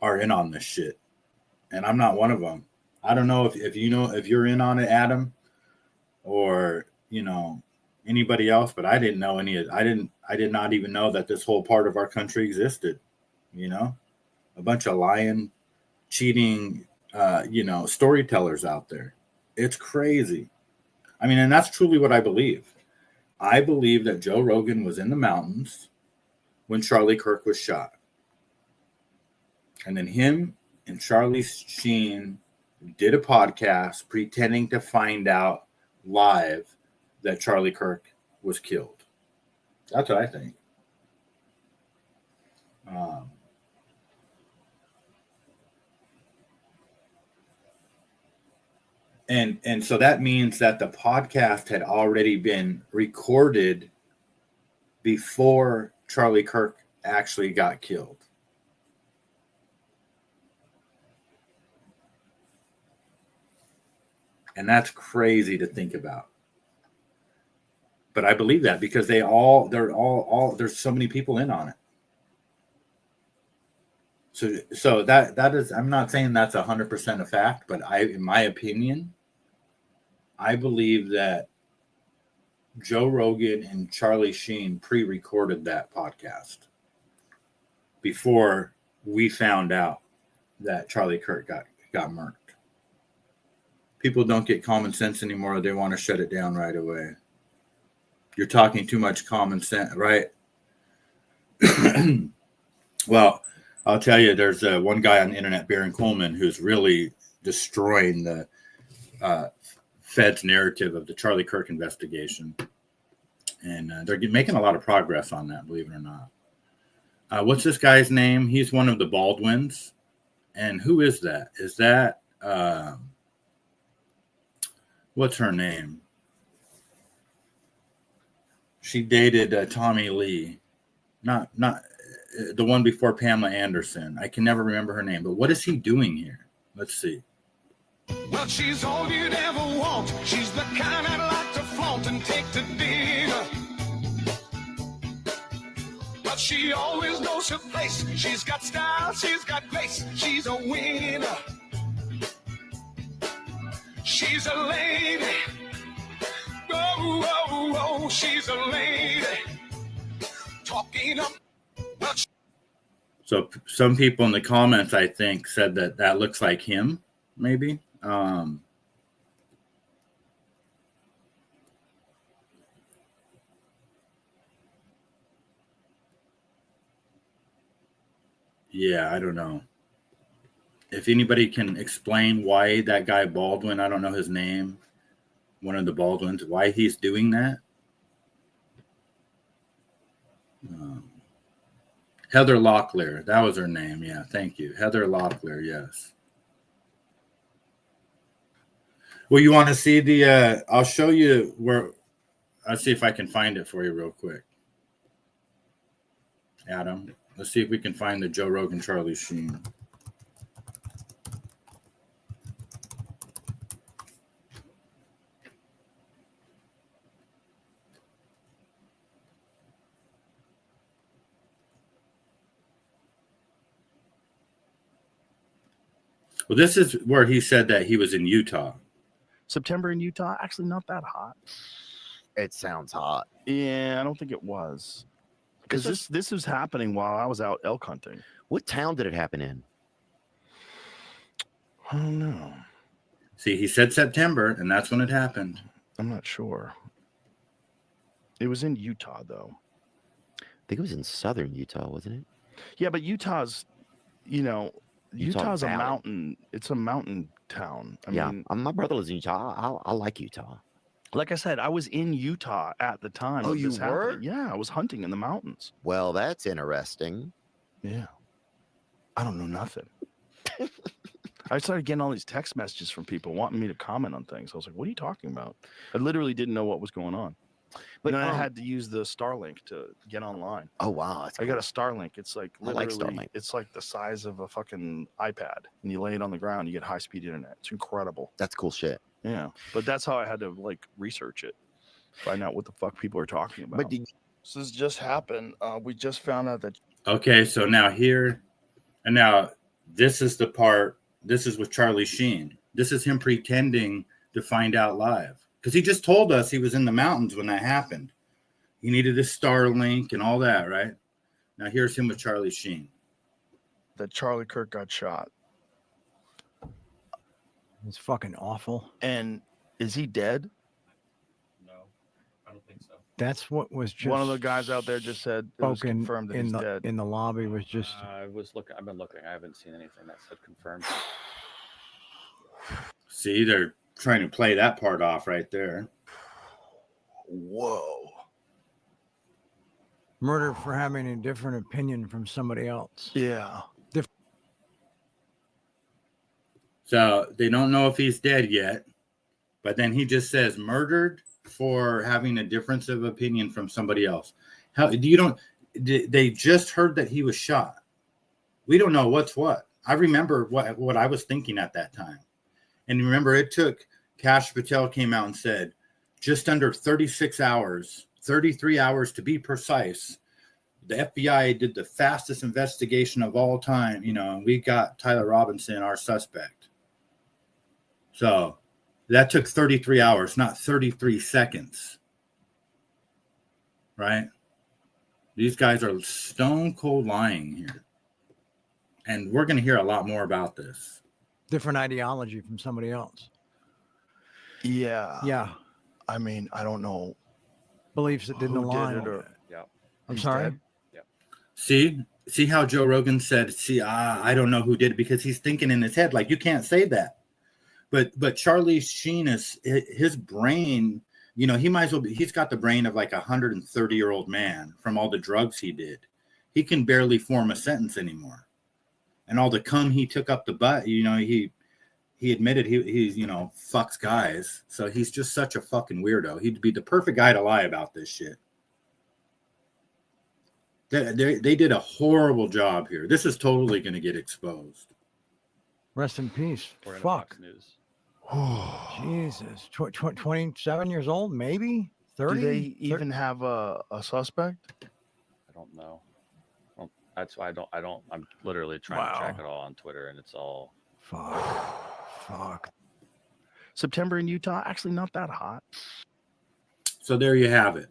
are in on this shit, and I'm not one of them. I don't know if you know, if you're in on it, Adam, or, you know, anybody else, but I didn't know any of. I did not even know that this whole part of our country existed. You know, a bunch of lying, cheating, you know, storytellers out there. It's crazy. I mean, and that's truly what I believe. I believe that Joe Rogan was in the mountains when Charlie Kirk was shot. And then him and Charlie Sheen did a podcast pretending to find out live that Charlie Kirk was killed. That's what I think. And so that means that the podcast had already been recorded before Charlie Kirk actually got killed. And that's crazy to think about. But I believe that because they're all there's so many people in on it. So that is, I'm not saying that's 100% a fact, but in my opinion, I believe that Joe Rogan and Charlie Sheen pre-recorded that podcast before we found out that Charlie Kirk got murked. People don't get common sense anymore. They want to shut it down right away. You're talking too much common sense, right? Well, I'll tell you, there's one guy on the internet, Baron Coleman, who's really destroying the Fed's narrative of the Charlie Kirk investigation. And they're making a lot of progress on that, believe it or not. What's this guy's name? He's one of the Baldwins. And who is that? Is that, what's her name? She dated Tommy Lee. Not the one before Pamela Anderson. I can never remember her name. But what is he doing here? Let's see. Well, she's all you'd ever want. She's the kind I'd like to flaunt and take to dinner. But she always knows her place. She's got style, she's got grace. She's a winner. She's a lady. Oh, oh, oh, she's a lady. Talking up. Well, so some people in the comments, I think, said that looks like him, maybe. Yeah, I don't know. If anybody can explain why that guy Baldwin, I don't know his name, one of the Baldwins, why he's doing that. Heather Locklear, that was her name. Yeah, thank you. Heather Locklear, yes. Well, you want to see the, I'll show you where, I'll see if I can find it for you real quick. Adam, let's see if we can find the Joe Rogan Charlie Sheen. Well, this is where he said that he was in Utah. September in Utah, actually not that hot. It sounds hot. Yeah, I don't think it was. Because this was happening while I was out elk hunting. What town did it happen in? I don't know. See, he said September, and that's when it happened. I'm not sure. It was in Utah, though. I think it was in southern Utah, wasn't it? Yeah, but Utah's, Utah's a Valley. mountain. It's a mountain town. I Yeah, mean, my brother lives in Utah. I like Utah. like I said, I was in Utah at the time. Oh, of you this were? happening. Yeah, I was hunting in the mountains. Well, that's interesting. Yeah. I don't know nothing. I started getting all these text messages from people wanting me to comment on things. I was like, what are you talking about? I literally didn't know what was going on. But then I had to use the Starlink to get online. Oh, wow. I got a Starlink. It's like I like literally, Starlink. it's like the size of a fucking iPad. And you lay it on the ground, you get high-speed internet. It's incredible. That's cool shit. Yeah. But that's how I had to like research it. Find out what the fuck people are talking about. But so this just happened. We just found out that. Okay, so now here, and now this is the part, this is with Charlie Sheen. This is him pretending to find out live. Because he just told us he was in the mountains when that happened. He needed a Starlink and all that, right? Now here's him with Charlie Sheen. That Charlie Kirk got shot. It's fucking awful. And is he dead? No, I don't think so. That's what was just One of the guys out there just said it was spoken confirmed that he's dead. in the lobby was just I was looking. I've been looking. I haven't seen anything that said confirmed. See, they're trying to play that part off right there. Whoa. murder for having a different opinion from somebody else. Yeah. So they don't know if he's dead yet, but then he just says murdered for having a difference of opinion from somebody else. How do you don't? They just heard that he was shot. We don't know what's what. I remember what I was thinking at that time, and remember it took Kash Patel came out and said just under 36 hours, 33 hours to be precise. The FBI did the fastest investigation of all time, and we got Tyler Robinson, our suspect. So that took 33 hours, not 33 seconds. Right? These guys are stone cold lying here. And we're going to hear a lot more about this. Different ideology from somebody else. Yeah. Yeah. I mean, I don't know. Beliefs that didn't align. Yeah. I'm sorry. Dead. See how Joe Rogan said, I don't know who did it, because he's thinking in his head, like, you can't say that. But Charlie Sheen is his brain, he might as well be, he's got the brain of like a 130-year-old man from all the drugs he did. He can barely form a sentence anymore. And all the cum he took up the butt, he admitted he's fucks guys. So he's just such a fucking weirdo. He'd be the perfect guy to lie about this shit. They did a horrible job here. This is totally going to get exposed. Rest in peace. We're in Fuck. Fox News. Jesus. 27 years old, maybe? 30? Do they even have a suspect? I don't know. Well, that's why I'm literally trying to track it all on Twitter, and it's all fuck. September in Utah, actually not that hot. So there you have it.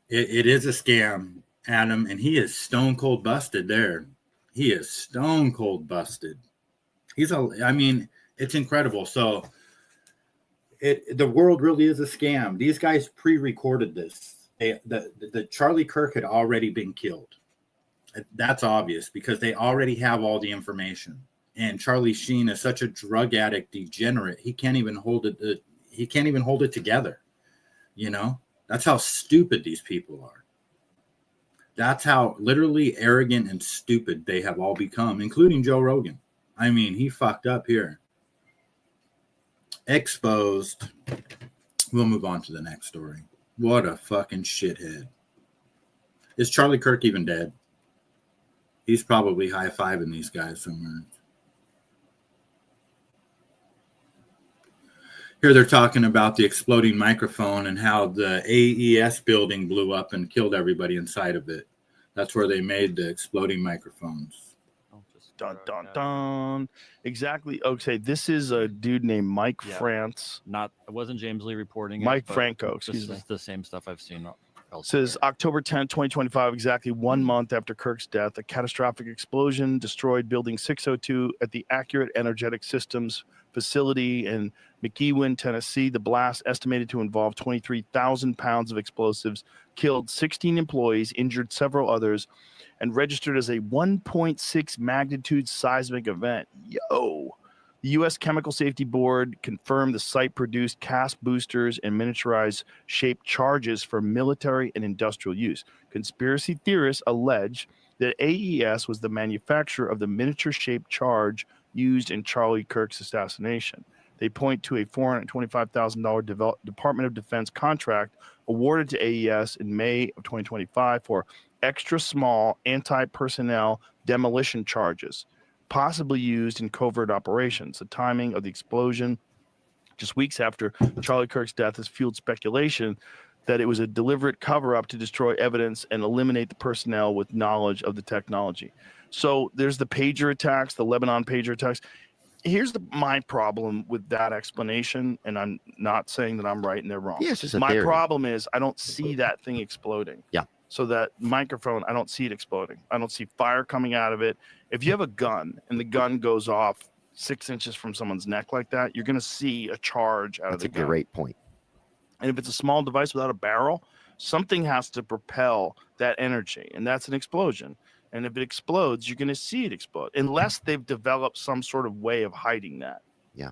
It is a scam, Adam, and he is stone cold busted there. He is stone cold busted. It's incredible. So the world really is a scam. These guys pre-recorded this. The Charlie Kirk had already been killed. That's obvious because they already have all the information. And Charlie Sheen is such a drug addict degenerate. He can't even hold it. He can't even hold it together. You know, that's how stupid these people are. That's how literally arrogant and stupid they have all become, including Joe Rogan. I mean, he fucked up here. Exposed. We'll move on to the next story. What a fucking shithead. Is Charlie Kirk even dead? He's probably high-fiving these guys somewhere. Here they're talking about the exploding microphone and how the AES building blew up and killed everybody inside of it. That's where they made the exploding microphones. Dun, dun, dun. Exactly. Okay, this is a dude named Mike France. It wasn't James Lee reporting Mike it. Franco, This excuse me. is the same stuff I've seen Says October 10, 2025, exactly 1 month after Kirk's death, a catastrophic explosion destroyed Building 602 at the Accurate Energetic Systems facility in McEwen, Tennessee. The blast, estimated to involve 23,000 pounds of explosives, killed 16 employees, injured several others, and registered as a 1.6 magnitude seismic event. Yo! The U.S. Chemical Safety Board confirmed the site produced cast boosters and miniaturized shaped charges for military and industrial use. Conspiracy theorists allege that AES was the manufacturer of the miniature shaped charge used in Charlie Kirk's assassination. They point to a $425,000 Department of Defense contract awarded to AES in May of 2025 for extra small anti-personnel demolition charges, possibly used in covert operations. The timing of the explosion, just weeks after Charlie Kirk's death, has fueled speculation that it was a deliberate cover-up to destroy evidence and eliminate the personnel with knowledge of the technology. So there's the pager attacks, the Lebanon pager attacks. Here's my problem with that explanation, and I'm not saying that I'm right and they're wrong. Yeah, it's just a My theory. problem is I don't see that thing exploding. Yeah. So that microphone, I don't see it exploding. I don't see fire coming out of it. If you have a gun and the gun goes off 6 inches from someone's neck like that, you're going to see a charge out of That's the a gun. great point. And if it's a small device without a barrel, something has to propel that energy, and that's an explosion. And if it explodes, you're going to see it explode, unless they've developed some sort of way of hiding that. Yeah.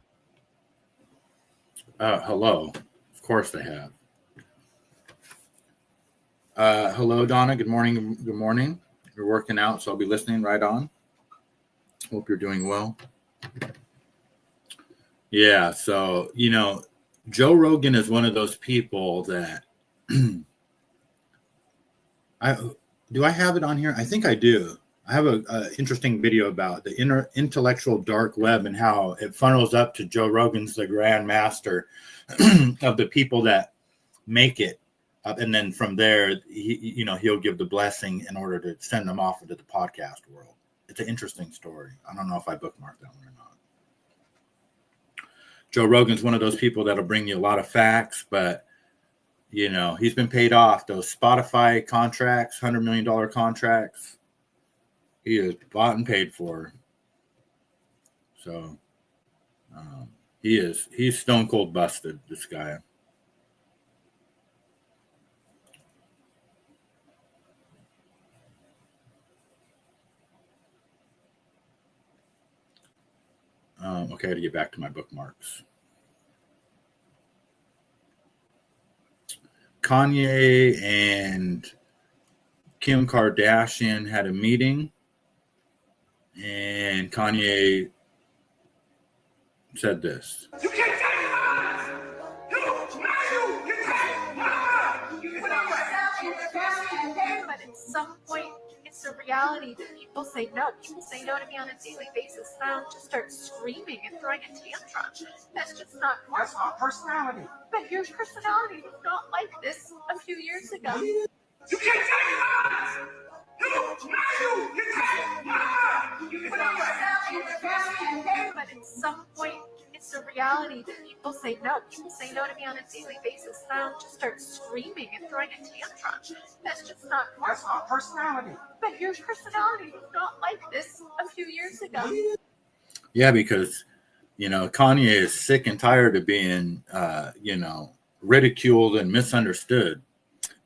Hello. Of course they have. Hello, Donna. Good morning. Good morning. You're working out, so I'll be listening right on. Hope you're doing well. Yeah, so, you know, Joe Rogan is one of those people that do I have it on here? I think I do. I have a interesting video about the intellectual dark web and how it funnels up to Joe Rogan's the grand master of the people that make it. And then from there, he'll give the blessing in order to send them off into the podcast world. It's an interesting story. I don't know if I bookmarked that one or not. Joe Rogan's one of those people that'll bring you a lot of facts, but, you know, he's been paid off. Those Spotify contracts, $100 million contracts, he is bought and paid for. So he's stone cold busted, this guy. Okay, I got to get back to my bookmarks. Kanye and Kim Kardashian had a meeting, and Kanye said this. You can't take lies! You can't lie! But at some point, it's a reality that people say no. People say no to me on a daily basis, and I don't just start screaming and throwing a tantrum. That's just not normal. That's not personality. But your personality was not like this a few years ago. You can't take lies! You can't lie! But at some point, it's a reality that people say no. People say no to me on a daily basis, and I don't just start screaming and throwing a tantrum. That's just not normal. That's not personality. But your personality was not like this a few years ago. Yeah, because, you know, Kanye is sick and tired of being, ridiculed and misunderstood.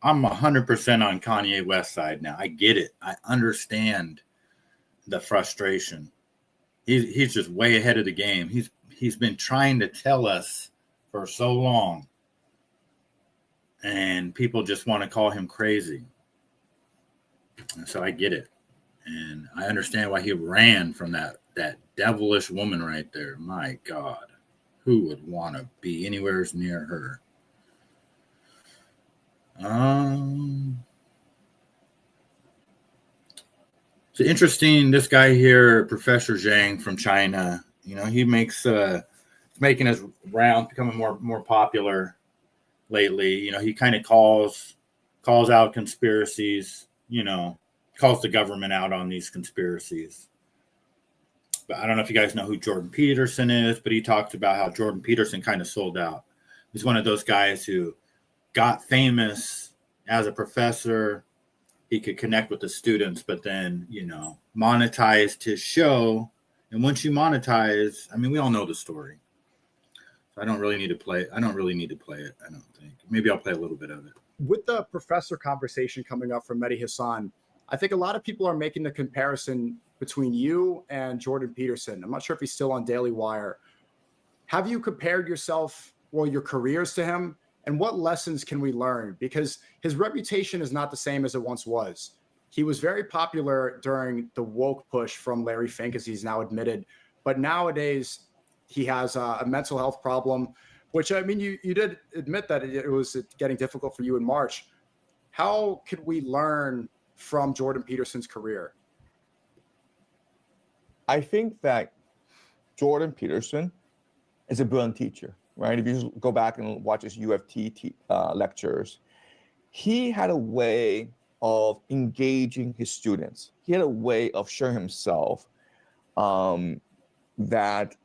I'm 100% on Kanye West side now. I get it. I understand the frustration. He's just way ahead of the game. He's been trying to tell us for so long, and people just want to call him crazy. And so I get it, and I understand why he ran from that devilish woman right there. My God, who would want to be anywhere near her? It's interesting. This guy here, Professor Zhang from China, he makes making his rounds, becoming more popular lately. He kind of calls out conspiracies. Calls the government out on these conspiracies. But I don't know if you guys know who Jordan Peterson is, but he talks about how Jordan Peterson kind of sold out. He's one of those guys who got famous as a professor. He could connect with the students, but then, monetized his show. And once you monetize, we all know the story. So I don't really need to play it. I don't think. Maybe I'll play a little bit of it. With the professor conversation coming up from Mehdi Hassan, I think a lot of people are making the comparison between you and Jordan Peterson. I'm not sure if he's still on Daily Wire. Have you compared yourself, your careers to him? And what lessons can we learn? Because his reputation is not the same as it once was. He was very popular during the woke push from Larry Fink, as he's now admitted. But nowadays, he has a mental health problem, which, you did admit that it was getting difficult for you in March. How could we learn from Jordan Peterson's career? I think that Jordan Peterson is a brilliant teacher, right? If you just go back and watch his UFT lectures, he had a way of engaging his students. He had a way of showing himself that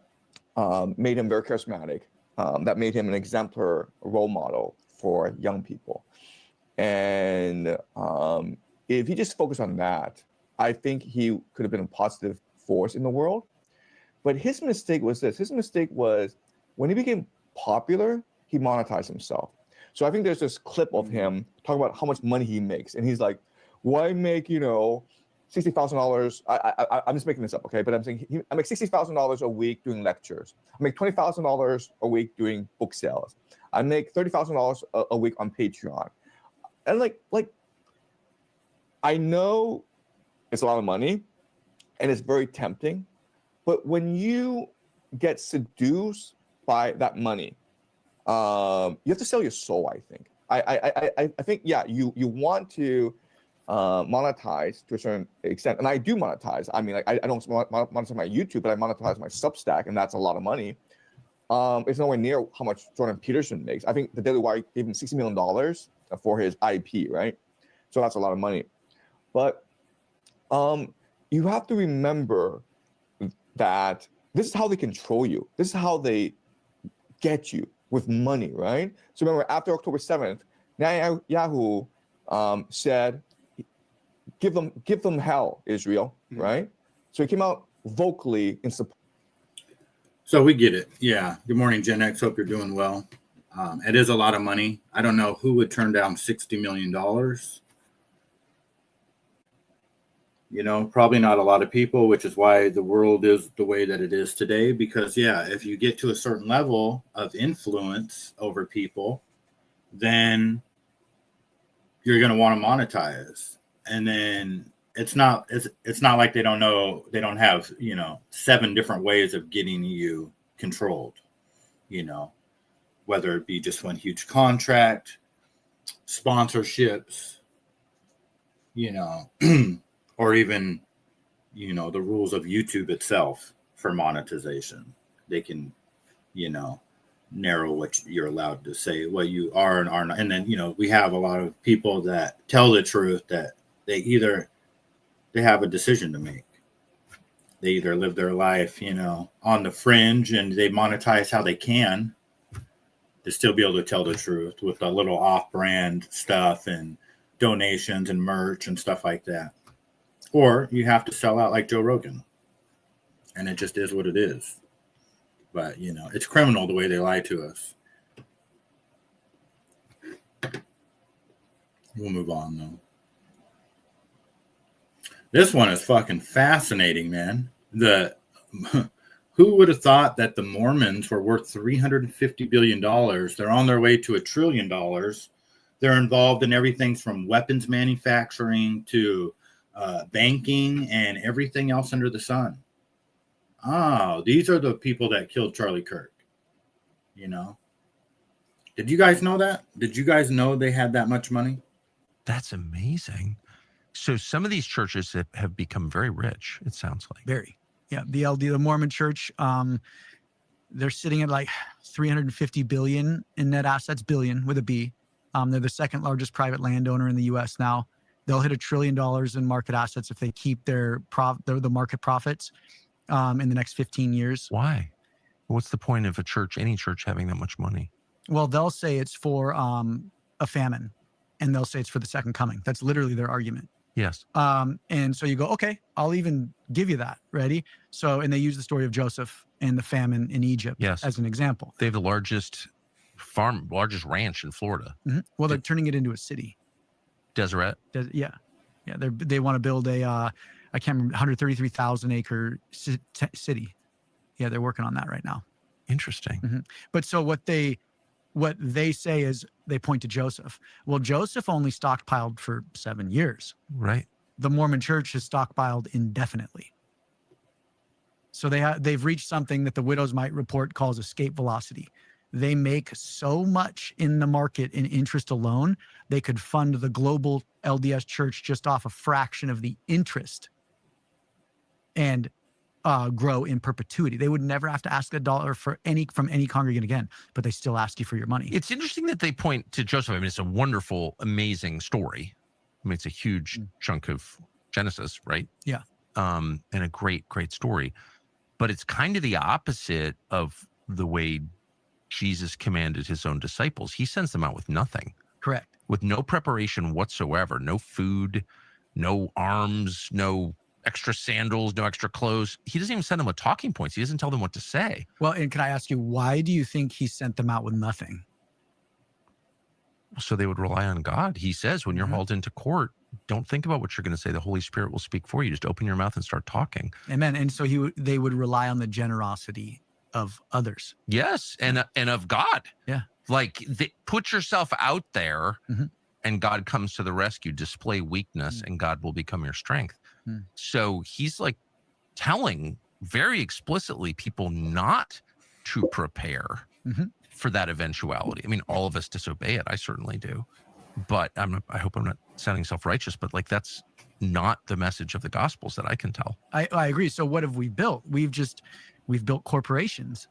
made him very charismatic, that made him an exemplar role model for young people. And if he just focused on that, I think he could have been a positive force in the world. But his mistake was this. His mistake was when he became popular, he monetized himself. So I think there's this clip of him talking about how much money he makes. And he's like, well, I make, $60,000. I'm just making this up, okay? But I'm saying I make $60,000 a week doing lectures. I make $20,000 a week doing book sales. I make $30,000 a week on Patreon. And like I know it's a lot of money and it's very tempting, but when you get seduced by that money, you have to sell your soul, I think. I think, yeah, you want to monetize to a certain extent, and I do monetize. I don't monetize my YouTube, but I monetize my Substack, and that's a lot of money. It's nowhere near how much Jordan Peterson makes. I think the Daily Wire gave him $60 million for his IP, right? So that's a lot of money. But you have to remember that this is how they control you. This is how they get you with money, right? So remember, after October 7th, Netanyahu said, give them hell, Israel, right? So he came out vocally in support. So we get it. Yeah. Good morning, Gen X. Hope you're doing well. It is a lot of money. I don't know who would turn down $60 million. Probably not a lot of people, which is why the world is the way that it is today. Because, yeah, if you get to a certain level of influence over people, then you're going to want to monetize. And then it's not like they don't have, 7 different ways of getting you controlled, whether it be just one huge contract, sponsorships, or even, the rules of YouTube itself for monetization. They can, narrow what you're allowed to say, what you are and are not. And then, we have a lot of people that tell the truth that they have a decision to make. They either live their life, on the fringe, and they monetize how they can to still be able to tell the truth with a little off-brand stuff and donations and merch and stuff like that. Or you have to sell out like Joe Rogan. And it just is what it is. But, it's criminal the way they lie to us. We'll move on, though. This one is fucking fascinating, man. The who would have thought that the Mormons were worth $350 billion? They're on their way to $1 trillion. They're involved in everything from weapons manufacturing to banking and everything else under the sun. Oh, these are the people that killed Charlie Kirk. You know? Did you guys know that? Did you guys know they had that much money? That's amazing. So some of these churches have become very rich, it sounds like. Very. Yeah. The Mormon Church, they're sitting at like 350 billion in net assets, billion with a B. They're the second largest private landowner in the U.S. now. They'll hit $1 trillion in market assets if they keep the market profits in the next 15 years. Why? What's the point of any church having that much money? Well, they'll say it's for a famine, and they'll say it's for the second coming. That's literally their argument. Yes. And so you go, okay, I'll even give you that. Ready? So, and they use the story of Joseph and the famine in Egypt as an example. They have the largest ranch in Florida. Mm-hmm. Well, they're turning it into a city. Deseret? Yeah. They want to build a, I can't remember, 133,000 acre city. Yeah, they're working on that right now. Interesting. Mm-hmm. But so what they say is they point to Joseph. Well, Joseph only stockpiled for 7 years. Right. The Mormon Church has stockpiled indefinitely. So they've reached something that the Widows Might report calls escape velocity. They make so much in the market in interest alone, they could fund the global LDS church just off a fraction of the interest and grow in perpetuity. They would never have to ask $1 from any congregant again, but they still ask you for your money. It's interesting that they point to Joseph. I mean, it's a wonderful, amazing story. I mean, it's a huge chunk of Genesis, right? Yeah. And a great, great story. But it's kind of the opposite of the way Jesus commanded his own disciples. He sends them out with nothing. Correct. With no preparation whatsoever, no food, no arms, no extra sandals, no extra clothes. He doesn't even send them with talking points. He doesn't tell them what to say. Well, and can I ask you, why do you think he sent them out with nothing? So they would rely on God. He says, when you're hauled into court, don't think about what you're going to say. The Holy Spirit will speak for you. Just open your mouth and start talking. Amen. And so they would rely on the generosity of others. Yes, and of God. Yeah. Like, put yourself out there, and God comes to the rescue. Display weakness, and God will become your strength. So he's like telling very explicitly people not to prepare for that eventuality. I mean, all of us disobey it. I certainly do. But I hope I'm not sounding self-righteous, but like, that's not the message of the Gospels that I can tell. I agree. So what have we built? We've built corporations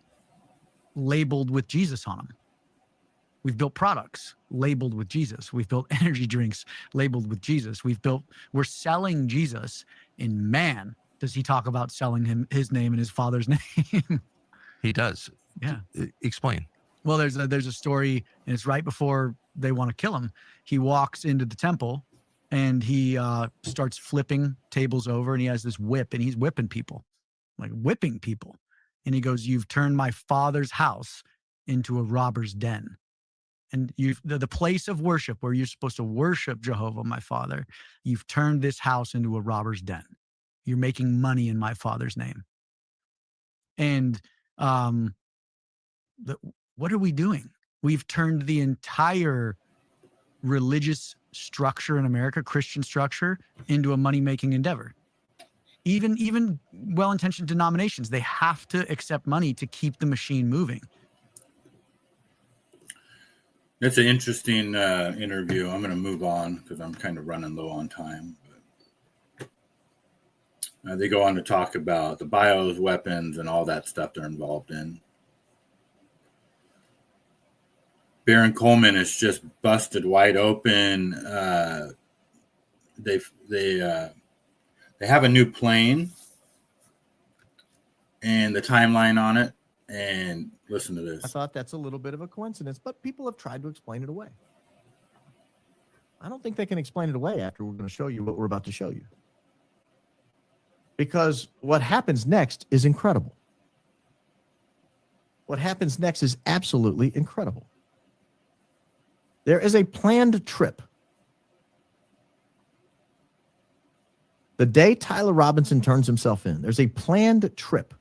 labeled with Jesus on them. We've built products labeled with Jesus. We've built energy drinks labeled with Jesus. We're selling Jesus, and man, does he talk about selling his name and his Father's name. He does. Yeah. Explain. Well, there's a story, and it's right before they want to kill him. He walks into the temple and he starts flipping tables over, and he has this whip, and he's whipping people, like whipping people. And he goes, "You've turned my Father's house into a robber's den." And the place of worship where you're supposed to worship Jehovah, my Father, you've turned this house into a robber's den. You're making money in my Father's name. And what are we doing? We've turned the entire religious structure in America, Christian structure, into a money-making endeavor. Even well-intentioned denominations, they have to accept money to keep the machine moving. It's an interesting interview. I'm going to move on because I'm kind of running low on time. But, they go on to talk about the bios, weapons, and all that stuff they're involved in. Baron Coleman is just busted wide open. They have a new plane and the timeline on it. And listen to this. I thought that's a little bit of a coincidence, but people have tried to explain it away. I don't think they can explain it away after we're going to show you what we're about to show you. Because what happens next is incredible. What happens next is absolutely incredible. There is a planned trip. The day Tyler Robinson turns himself in, there's a planned trip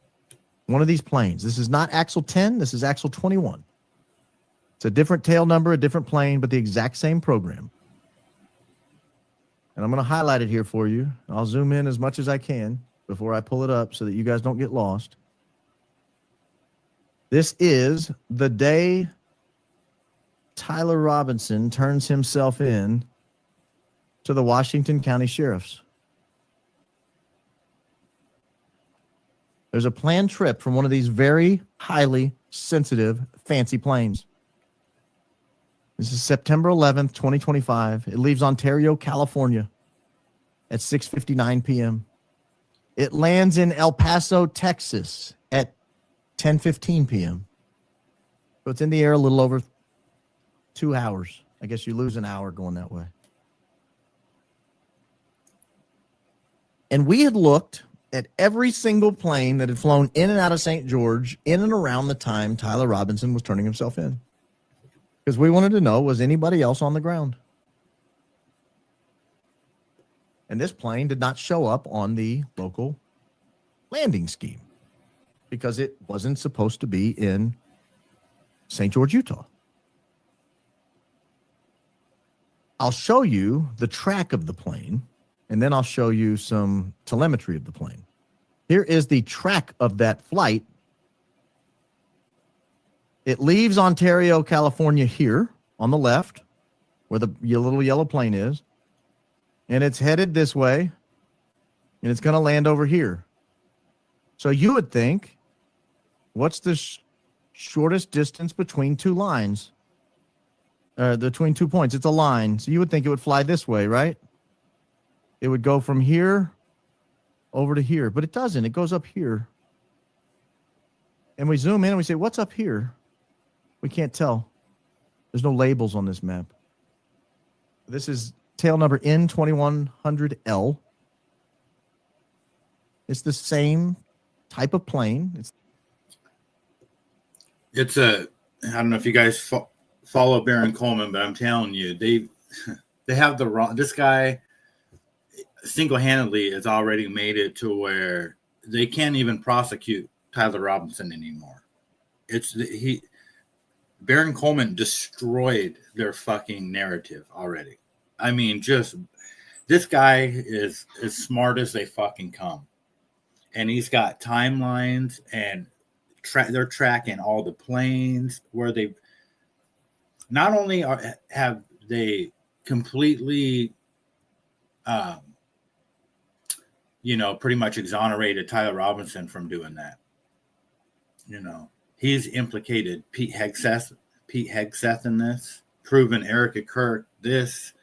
One of these planes. This is not Axle 10. This is Axle 21. It's a different tail number, a different plane, but the exact same program. And I'm going to highlight it here for you. I'll zoom in as much as I can before I pull it up so that you guys don't get lost. This is the day Tyler Robinson turns himself in to the Washington County Sheriffs. There's a planned trip from one of these very highly sensitive, fancy planes. This is September 11th, 2025. It leaves Ontario, California at 6:59 p.m. It lands in El Paso, Texas at 10:15 p.m. So it's in the air a little over 2 hours. I guess you lose an hour going that way. And we had looked at every single plane that had flown in and out of St. George in and around the time Tyler Robinson was turning himself in. Because we wanted to know, was anybody else on the ground? And this plane did not show up on the local landing scheme because it wasn't supposed to be in St. George, Utah. I'll show you the track of the plane, and then I'll show you some telemetry of the plane. Here is the track of that flight. It leaves Ontario, California here on the left, where the little yellow plane is, and it's headed this way, and it's going to land over here. So you would think, what's the shortest distance between two lines? Between 2 points. It's a line. So you would think it would fly this way, right? It would go from here over to here, but it doesn't. It goes up here. And we zoom in and we say, what's up here? We can't tell. There's no labels on this map. This is tail number N2100L. It's the same type of plane. It's I don't know if you guys follow Baron Coleman, but I'm telling you, they have the wrong. This guy single-handedly has already made it to where they can't even prosecute Tyler Robinson anymore. Baron Coleman destroyed their fucking narrative already. I mean, just this guy is as smart as they fucking come, and he's got timelines and they're tracking all the planes where they not only have they completely pretty much exonerated Tyler Robinson from doing that. He's implicated Pete Hegseth in this, proven Erica Kirk this.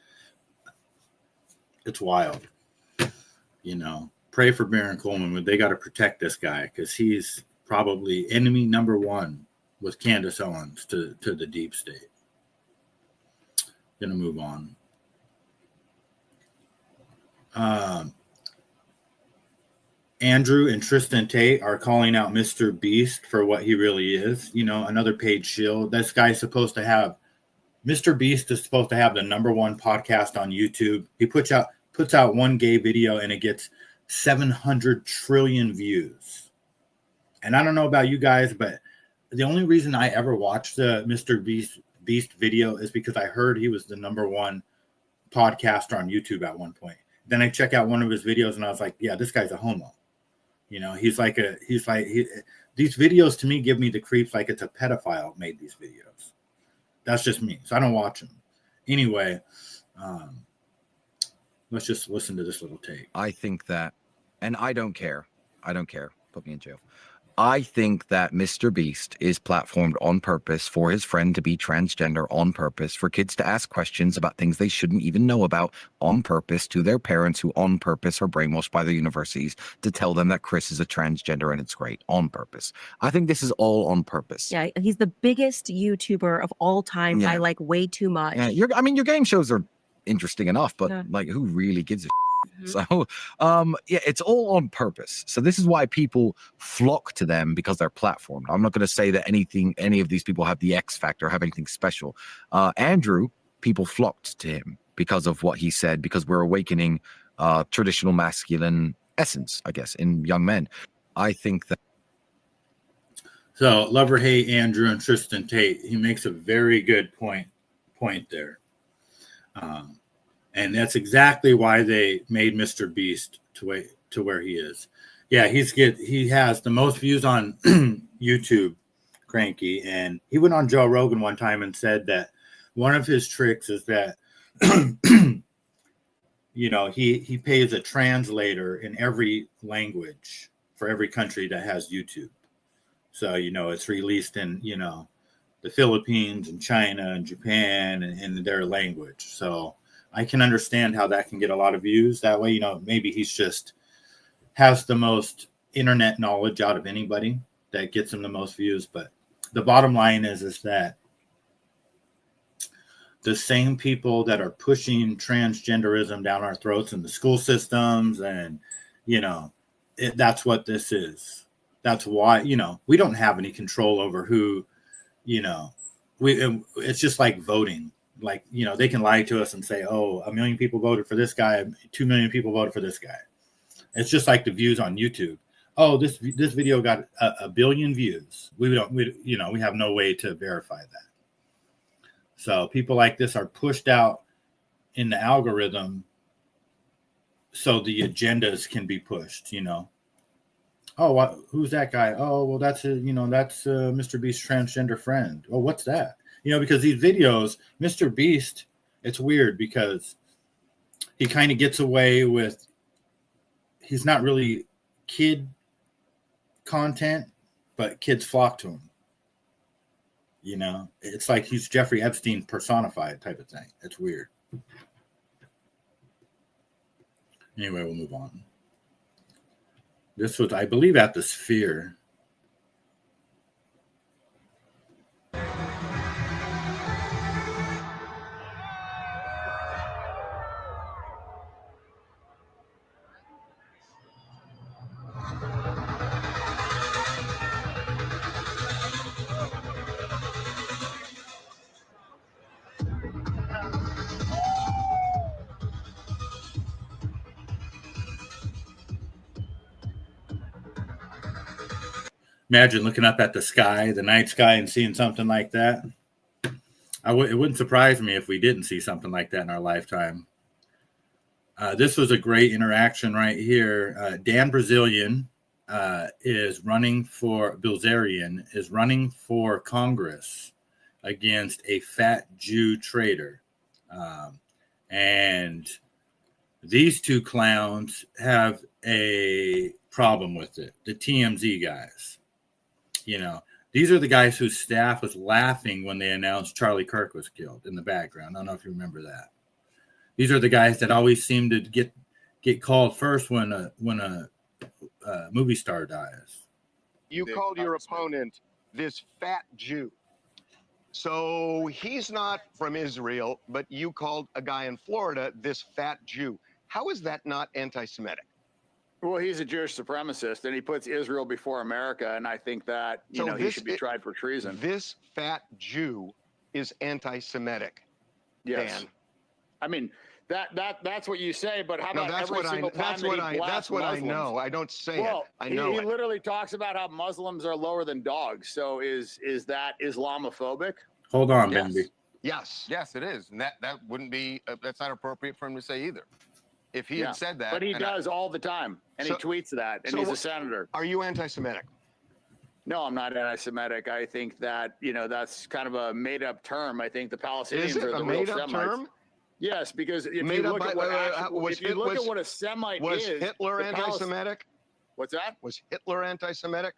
It's wild. Pray for Baron Coleman, but they got to protect this guy because he's probably enemy number one with Candace Owens to the deep state. Gonna move on. Andrew and Tristan Tate are calling out Mr. Beast for what he really is. Another paid shield. This guy's supposed to have, Mr. Beast is supposed to have the number one podcast on YouTube. He puts out one gay video and it gets 700 trillion views. And I don't know about you guys, but the only reason I ever watched the Mr. Beast video is because I heard he was the number one podcaster on YouTube at one point. Then I check out one of his videos and I was like, yeah, this guy's a homo. These videos to me give me the creeps like it's a pedophile made these videos. That's just me. So I don't watch them. Anyway, let's just listen to this little tape. I think that, and I don't care. Put me in jail. I think that Mr. Beast is platformed on purpose for his friend to be transgender, on purpose for kids to ask questions about things they shouldn't even know about, on purpose to their parents who on purpose are brainwashed by the universities to tell them that Chris is a transgender and it's great, on purpose. I think this is all on purpose. Yeah, he's the biggest YouTuber of all time by like way too much. Yeah, your game shows are interesting enough, but like who really gives a So it's all on purpose. So this is why people flock to them, because they're platformed. I'm not going to say that any of these people have the X factor, have anything special. Andrew, people flocked to him because of what he said, because we're awakening traditional masculine essence, I guess, in young men. I think that So love or hate Andrew and Tristan Tate. He makes a very good point there. And that's exactly why they made Mr. Beast to where he is. Yeah, he has the most views on YouTube, Cranky, and he went on Joe Rogan one time and said that one of his tricks is that he pays a translator in every language for every country that has YouTube. So it's released in the Philippines and China and Japan and in their language. So I can understand how that can get a lot of views that way. Maybe he's just has the most internet knowledge out of anybody that gets him the most views. But the bottom line is that the same people that are pushing transgenderism down our throats in the school systems and, that's what this is. That's why, we don't have any control over who, it's just like voting. Like, they can lie to us and say, oh, 1 million people voted for this guy, 2 million people voted for this guy. It's just like the views on YouTube. Oh, this video got a billion views. We have no way to verify that. So people like this are pushed out in the algorithm so the agendas can be pushed, Oh, who's that guy? Oh, well, that's Mr. Beast's transgender friend. Oh, what's that? Because these videos, Mr. Beast, it's weird because he kind of gets away with, he's not really kid content, but kids flock to him. It's like he's Jeffrey Epstein personified type of thing. It's weird. Anyway, we'll move on. This was, I believe, at the Sphere. Imagine looking up at the sky, the night sky, and seeing something like that. It wouldn't surprise me if we didn't see something like that in our lifetime. This was a great interaction right here. Dan Bilzerian is running for Congress against a fat Jew traitor. And these two clowns have a problem with it. The TMZ guys. These are the guys whose staff was laughing when they announced Charlie Kirk was killed in the background. I don't know if you remember that. These are the guys that always seem to get called first when a movie star dies. You called your opponent this fat Jew. So he's not from Israel, but you called a guy in Florida this fat Jew. How is that not anti-Semitic? Well, he's a Jewish supremacist, and he puts Israel before America, and I think that he should be tried for treason. This fat Jew is anti-Semitic. Yes. Dan. I mean, that's what you say, but how about every single time that's what I know. I don't say it. I know he literally talks about how Muslims are lower than dogs. So is that Islamophobic? Hold on, Yes. Benby. Yes, it is, and that wouldn't be. That's not appropriate for him to say either. If he had said that, but he does all the time, and he tweets that, and he's a senator. Are you anti-Semitic? No, I'm not anti-Semitic. I think that that's kind of a made-up term. I think the Palestinians are the real Semites. Term? Yes, because if you look at what a Semite was is, Hitler anti-Semitic? What's that? Was Hitler anti-Semitic?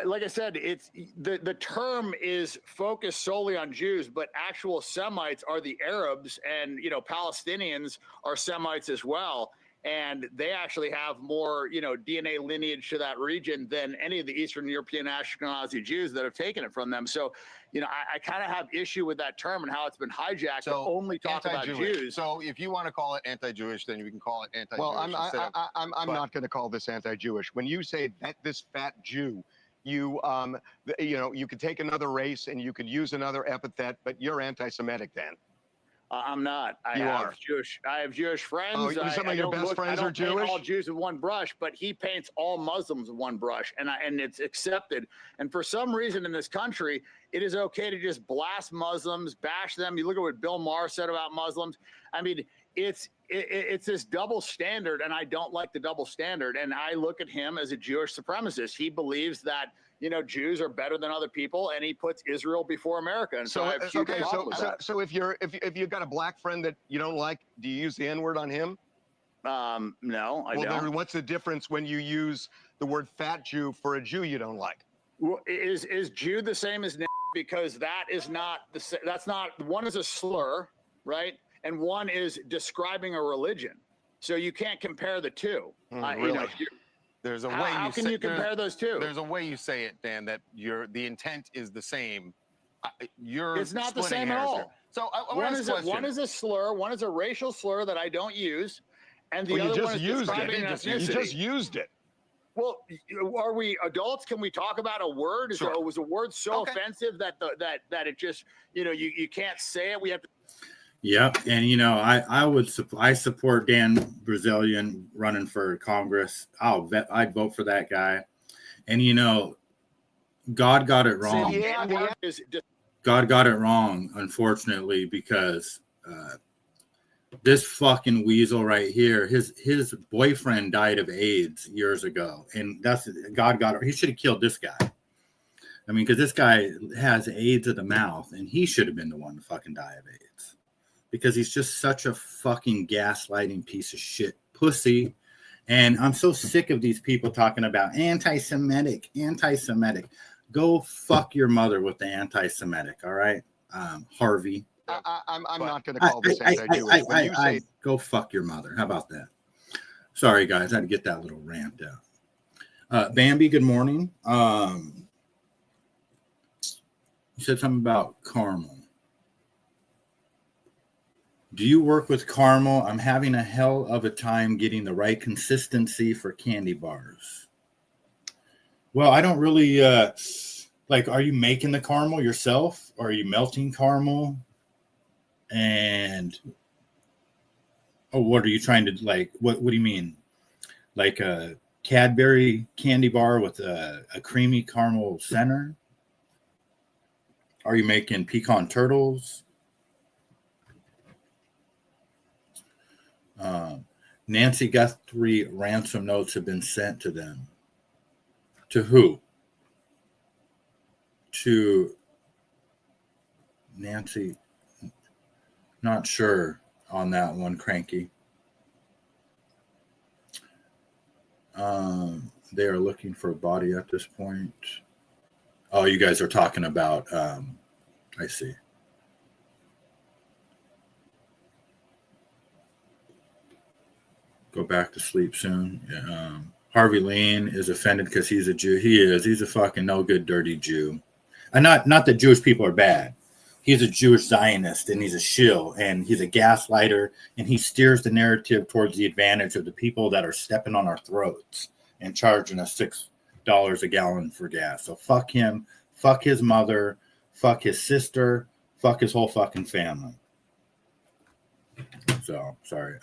Like I said, it's the term is focused solely on Jews, but actual Semites are the Arabs, and Palestinians are Semites as well, and they actually have more DNA lineage to that region than any of the Eastern European Ashkenazi Jews that have taken it from them. So, I kind of have issue with that term and how it's been hijacked to only talk about Jews. So, if you want to call it anti-Jewish, then you can call it anti-Jewish. Well, I'm not going to call this anti-Jewish. When you say that this fat Jew. You could take another race and you could use another epithet, but you're anti-Semitic then. I'm not. I You have are. Jewish. I have Jewish friends. Oh, some of your best friends are paint all Jewish? Jews with one brush, but he paints all Muslims with one brush, and it's accepted. And for some reason in this country, it is okay to just blast Muslims, bash them. You look at what Bill Maher said about Muslims. I mean, it's this double standard, and I don't like the double standard. And I look at him as a Jewish supremacist. He believes that Jews are better than other people, and he puts Israel before America. And so I have huge problem with that. So if you've got a black friend that you don't like, do you use the N-word on him? No, I don't. Then what's the difference when you use the word fat Jew for a Jew you don't like? Well, is Jew the same as because that is not that's not, one is a slur, right? And one is describing a religion. So you can't compare the two. Really? There's a way. How can you compare those two? There's a way you say it, Dan, that the intent is the same. It's not the same at all. So one is a slur, one is a racial slur that I don't use, and the other one is describing an ethnicity. You just used it. Well, are we adults? Can we talk about a word? Sure. Was a word so offensive that that it just you can't say it? We have to. Yep, and I support Dan Brazilian running for Congress. I'd vote for that guy. And God got it wrong. God got it wrong, unfortunately, because this fucking weasel right here, his boyfriend died of AIDS years ago, and God got it. He should have killed this guy. I mean, because this guy has AIDS of the mouth, and he should have been the one to fucking die of AIDS. Because he's just such a fucking gaslighting piece of shit pussy. And I'm so sick of these people talking about anti-Semitic. Go fuck your mother with the anti-Semitic, all right? Harvey. I'm not going to call this anti-Jewish. When you say go fuck your mother. How about that? Sorry, guys. I had to get that little rant out. Bambi, good morning. You said something about caramel. Do you work with caramel? I'm having a hell of a time getting the right consistency for candy bars. Well, I don't really are you making the caramel yourself? Or are you melting caramel? And what are you trying to what do you mean? Like a Cadbury candy bar with a creamy caramel center? Are you making pecan turtles? Nancy Guthrie ransom notes have been sent to them. To who? To Nancy. Not sure on that one, Cranky. They are looking for a body at this point. Oh, you guys are talking about, I see. Go back to sleep soon. Yeah, Harvey Lean is offended because he's a Jew. He is. He's a fucking no good, dirty Jew. And not that Jewish people are bad. He's a Jewish Zionist, and he's a shill, and he's a gaslighter, and he steers the narrative towards the advantage of the people that are stepping on our throats and charging us $6 a gallon for gas. So fuck him, fuck his mother, fuck his sister, fuck his whole fucking family. So, sorry.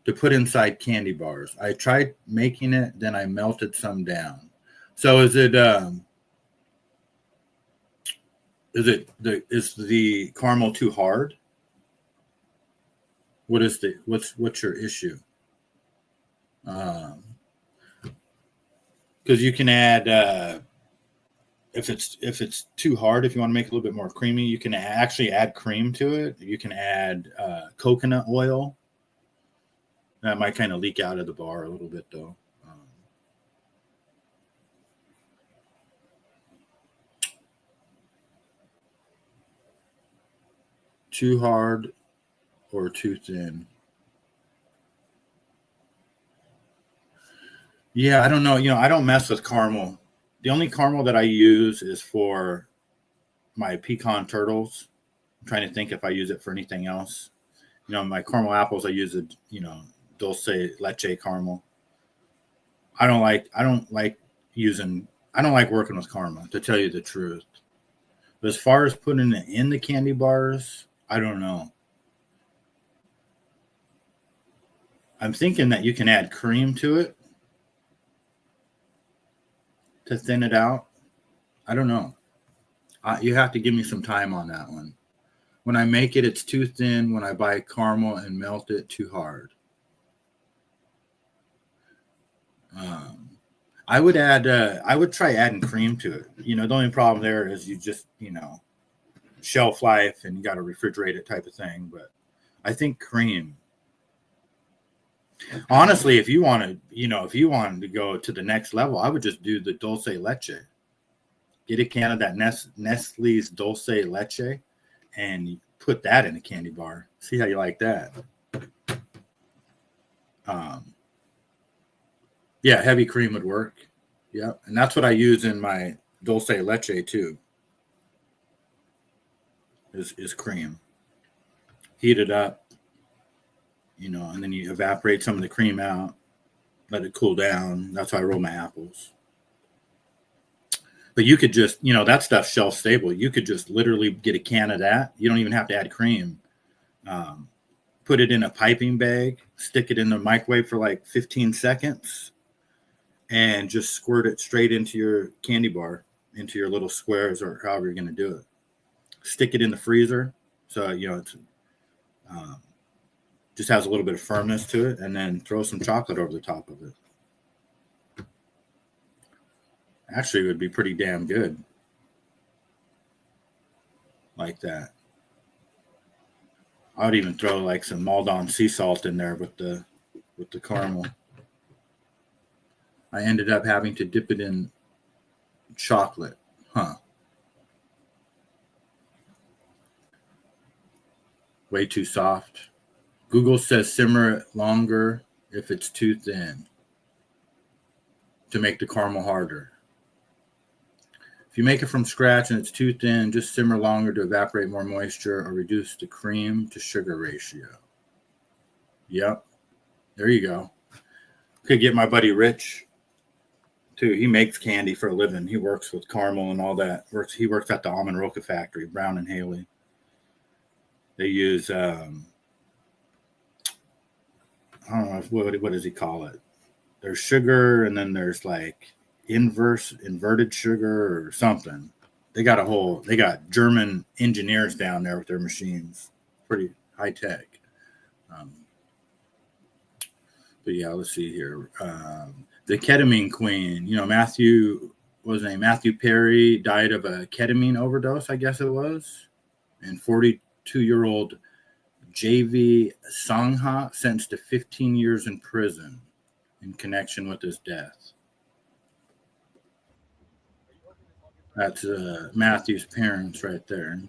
To put inside candy bars. I tried making it, then I melted some down. So is the caramel too hard? What's your issue? Because you can add if it's too hard, if you want to make it a little bit more creamy, you can actually add cream to it. You can add coconut oil. That might kind of leak out of the bar a little bit, though. Too hard or too thin? Yeah, I don't know. I don't mess with caramel. The only caramel that I use is for my pecan turtles. I'm trying to think if I use it for anything else. My caramel apples, I use it, dulce leche caramel. I don't like working with caramel, to tell you the truth. But as far as putting it in the candy bars, I don't know. I'm thinking that you can add cream to it to thin it out. I don't know. You have to give me some time on that one. When I make it, it's too thin. When I buy caramel and melt it, too hard. I would add. I would try adding cream to it. You know, the only problem there is you just, you know, shelf life and you got to refrigerate it type of thing. But I think cream. Honestly, if you wanted, you know, if you wanted to go to the next level, I would just do the dulce leche. Get a can of that Nestle's dulce leche, and put that in a candy bar. See how you like that. Yeah, heavy cream would work. Yep, and that's what I use in my dulce leche too. Is cream. Heat it up, you know, and then you evaporate some of the cream out. Let it cool down. That's how I roll my apples. But you could just, you know, that stuff's shelf stable. You could just literally get a can of that. You don't even have to add cream. Put it in a piping bag, stick it in the microwave for like 15 seconds, and just squirt it straight into your candy bar, into your little squares or however you're going to do it. Stick it in the freezer. So, you know, it's just has a little bit of firmness to it, and then throw some chocolate over the top of it. Actually, it would be pretty damn good. Like that. I would even throw like some Maldon sea salt in there with the caramel. I ended up having to dip it in chocolate. Huh. Way too soft. Google says simmer it longer if it's too thin to make the caramel harder. If you make it from scratch and it's too thin, just simmer longer to evaporate more moisture or reduce the cream to sugar ratio. Yep. There you go. Could get my buddy Rich too. He makes candy for a living. He works with caramel and all that. He works at the Almond Roca factory, Brown and Haley. They use I don't know what does he call it? There's sugar, and then there's like inverted sugar or something. They got German engineers down there with their machines. Pretty high tech. But yeah, let's see here. The Ketamine Queen, you know, Matthew Perry died of a ketamine overdose, I guess it was. And 42-year-old J.V. Sangha sentenced to 15 years in prison in connection with his death. That's Matthew's parents right there.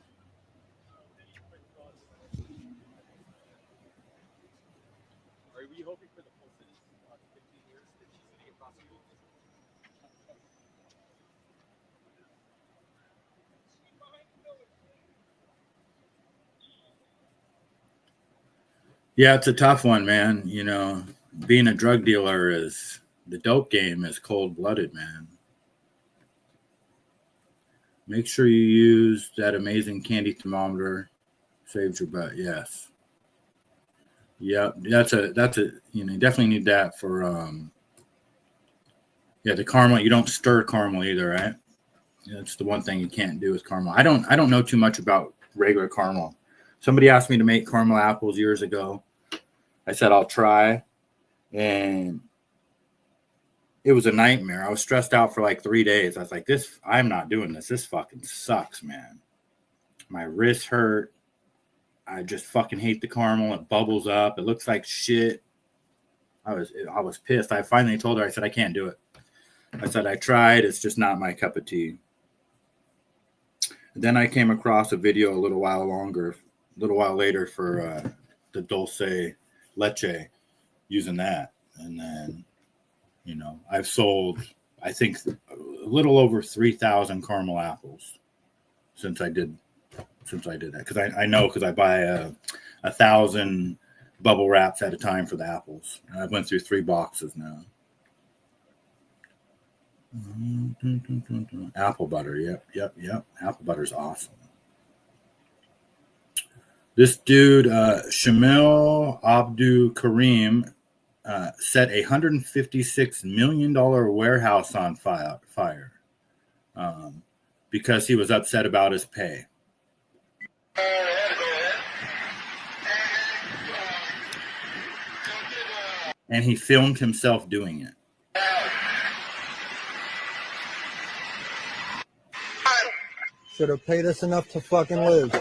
Yeah, it's a tough one, man. You know, being a drug dealer the dope game is cold-blooded, man. Make sure you use that amazing candy thermometer. Saves your butt. Yes. Yep. That's a, you know, you definitely need that for, the caramel. You don't stir caramel either, right? That's the one thing you can't do with caramel. I don't know too much about regular caramel. Somebody asked me to make caramel apples years ago. I said, I'll try. And it was a nightmare. I was stressed out for like 3 days. I was like, I'm not doing this. This fucking sucks, man. My wrist hurt. I just fucking hate the caramel. It bubbles up. It looks like shit. I was pissed. I finally told her, I said, I can't do it. I said, I tried. It's just not my cup of tea. And then I came across a video a little while later for the dulce leche using that. And then, you know, I've sold, I think, a little over 3,000 caramel apples since I did that. Because I know, because I buy 1,000 bubble wraps at a time for the apples. And I went through 3 boxes now. Apple butter. Yep. Apple butter's awesome. This dude, Shamil Abdul Karim, set a $156 million warehouse on fire because he was upset about his pay. And he filmed himself doing it. Should have paid us enough to fucking live.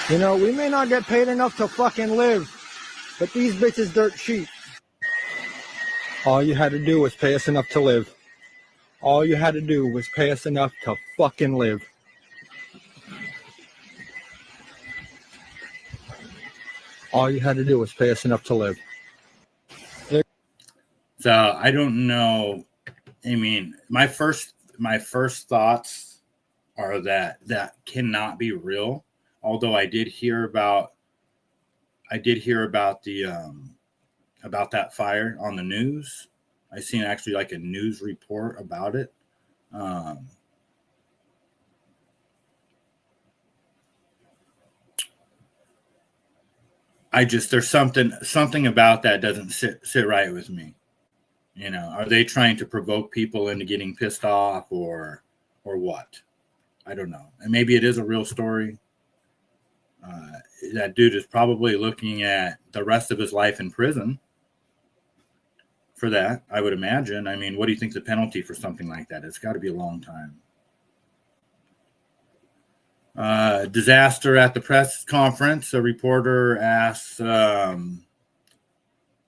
You know, we may not get paid enough to fucking live, but these bitches dirt cheap. All you had to do was pay us enough to live. All you had to do was pay us enough to fucking live. All you had to do was pay us enough to live. So I don't know. I mean, my first thoughts are that cannot be real. Although I did hear about the about that fire on the news. I seen actually like a news report about it. There's something about that doesn't sit right with me. You know, are they trying to provoke people into getting pissed off or what? I don't know. And maybe it is a real story. That dude is probably looking at the rest of his life in prison for that, I would imagine. I mean, what do you think the penalty for something like that? It's got to be a long time. Disaster at the press conference. A reporter asks, why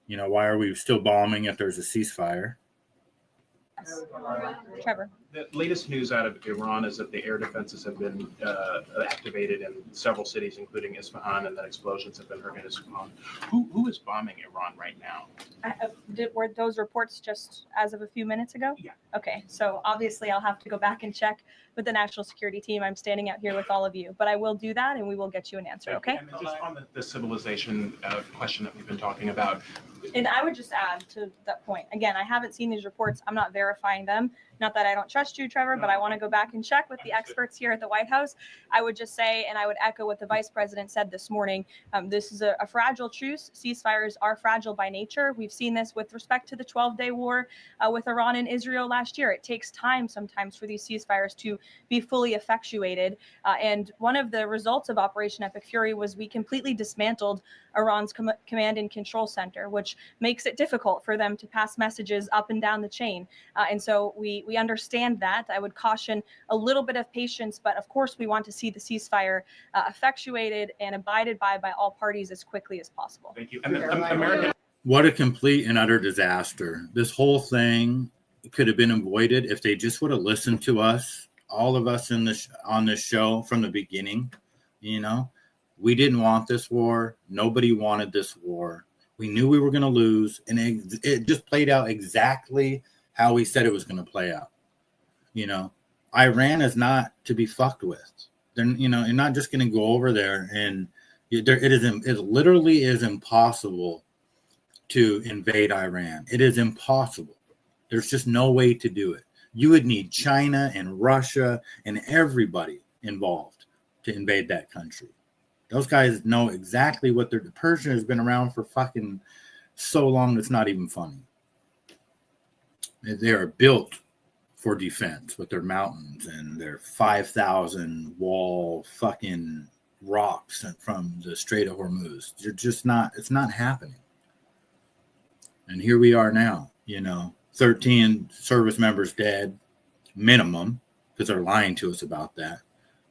are we still bombing if there's a ceasefire? Trevor. The latest news out of Iran is that the air defenses have been activated in several cities, including Isfahan, and that explosions have been heard in Isfahan. Who is bombing Iran right now? Were those reports just as of a few minutes ago? Yeah. Okay, so obviously I'll have to go back and check with the national security team. I'm standing out here with all of you, but I will do that and we will get you an answer, okay? And then just on the civilization question that we've been talking about. And I would just add to that point, again, I haven't seen these reports. I'm not verifying them. Not that I don't trust you, Trevor, but I want to go back and check with the experts here at the White House. I would just say, and I would echo what the vice president said this morning, this is a fragile truce. Ceasefires are fragile by nature. We've seen this with respect to the 12-day war with Iran and Israel last year. It takes time sometimes for these ceasefires to be fully effectuated. And one of the results of Operation Epic Fury was we completely dismantled Iran's command and control center, which makes it difficult for them to pass messages up and down the chain. And so we understand that. I would caution a little bit of patience, but of course we want to see the ceasefire effectuated and abided by all parties as quickly as possible. Thank you. And American. What a complete and utter disaster. This whole thing could have been avoided if they just would have listened to us, all of us on this show from the beginning. You know, we didn't want this war. Nobody wanted this war. We knew we were going to lose, and it just played out exactly how we said it was going to play out. You know, Iran is not to be fucked with. They're, you're not just going to go over there and it literally is impossible to invade Iran. It is impossible. There's just no way to do it. You would need China and Russia and everybody involved to invade that country. Those guys know exactly what the Persia has been around for fucking so long it's not even funny. They are built for defense with their mountains and their 5,000 wall fucking rocks from the Strait of Hormuz. They're just not, it's not happening. And here we are now, 13 service members dead, minimum, because they're lying to us about that.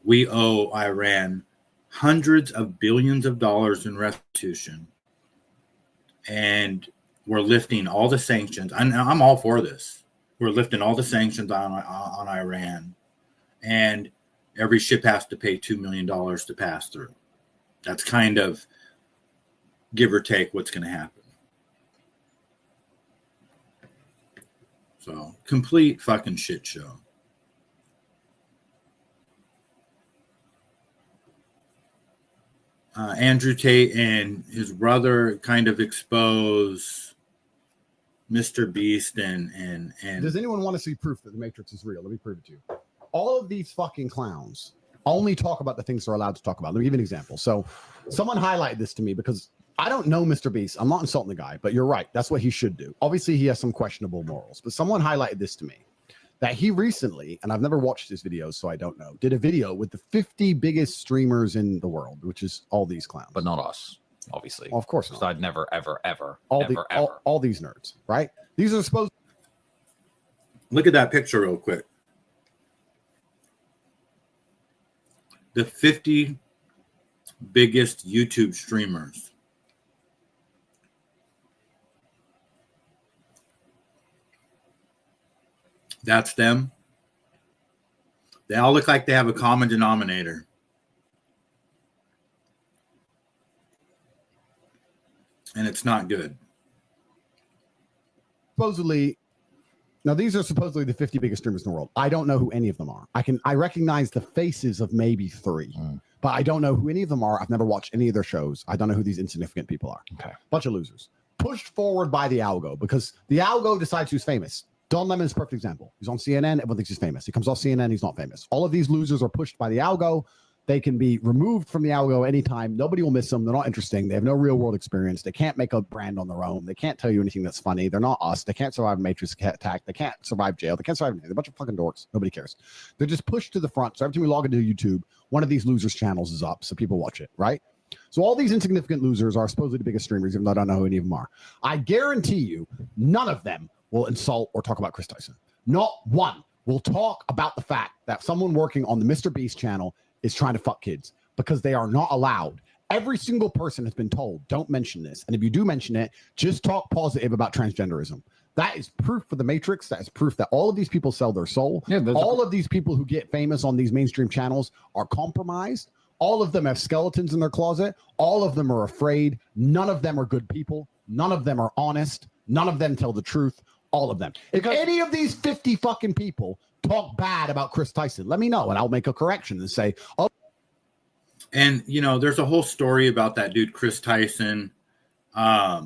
We owe Iran hundreds of billions of dollars in restitution. And we're lifting all the sanctions. I'm all for this. We're lifting all the sanctions on Iran, and every ship has to pay $2 million to pass through. That's kind of, give or take, what's going to happen. So, complete fucking shit show. Andrew Tate and his brother kind of expose Mr. Beast and Does anyone want to see proof that the Matrix is real? Let me prove it to you. All of these fucking clowns only talk about the things they're allowed to talk about. Let me give you an example. So someone highlighted this to me because I don't know Mr. Beast. I'm not insulting the guy, but you're right. That's what he should do. Obviously, he has some questionable morals, but someone highlighted this to me that he recently, and I've never watched his videos, so I don't know, did a video with the 50 biggest streamers in the world, which is all these clowns. But not us, obviously. Well, of course not. not. I'd never, ever, ever, All, ever, the, ever. all these nerds, right? These are supposed. Look at that picture real quick. The 50 biggest YouTube streamers. That's them. They all look like they have a common denominator. And it's not good. Supposedly, now these are supposedly the 50 biggest streamers in the world. I don't know who any of them are. I recognize the faces of maybe 3, but I don't know who any of them are. I've never watched any of their shows. I don't know who these insignificant people are. Okay. Bunch of losers. Pushed forward by the algo because the algo decides who's famous. Don Lemon is a perfect example. He's on CNN. Everyone thinks he's famous. He comes off CNN. He's not famous. All of these losers are pushed by the algo. They can be removed from the algo anytime. Nobody will miss them. They're not interesting. They have no real world experience. They can't make a brand on their own. They can't tell you anything that's funny. They're not us. They can't survive a Matrix attack. They can't survive jail. They can't survive anything. They're a bunch of fucking dorks. Nobody cares. They're just pushed to the front. So every time we log into YouTube, one of these losers' channels is up. So people watch it, right? So all these insignificant losers are supposedly the biggest streamers, even though I don't know who any of them are. I guarantee you, none of them will insult or talk about Chris Tyson. Not one will talk about the fact that someone working on the Mr. Beast channel is trying to fuck kids because they are not allowed. Every single person has been told, don't mention this. And if you do mention it, just talk positive about transgenderism. That is proof for the Matrix. That is proof that all of these people sell their soul. Yeah, all of these people who get famous on these mainstream channels are compromised. All of them have skeletons in their closet. All of them are afraid. None of them are good people. None of them are honest. None of them tell the truth. All of them. If any of these 50 fucking people talk bad about Chris Tyson, let me know and I'll make a correction and say, oh. And, you know, there's a whole story about that dude, Chris Tyson. I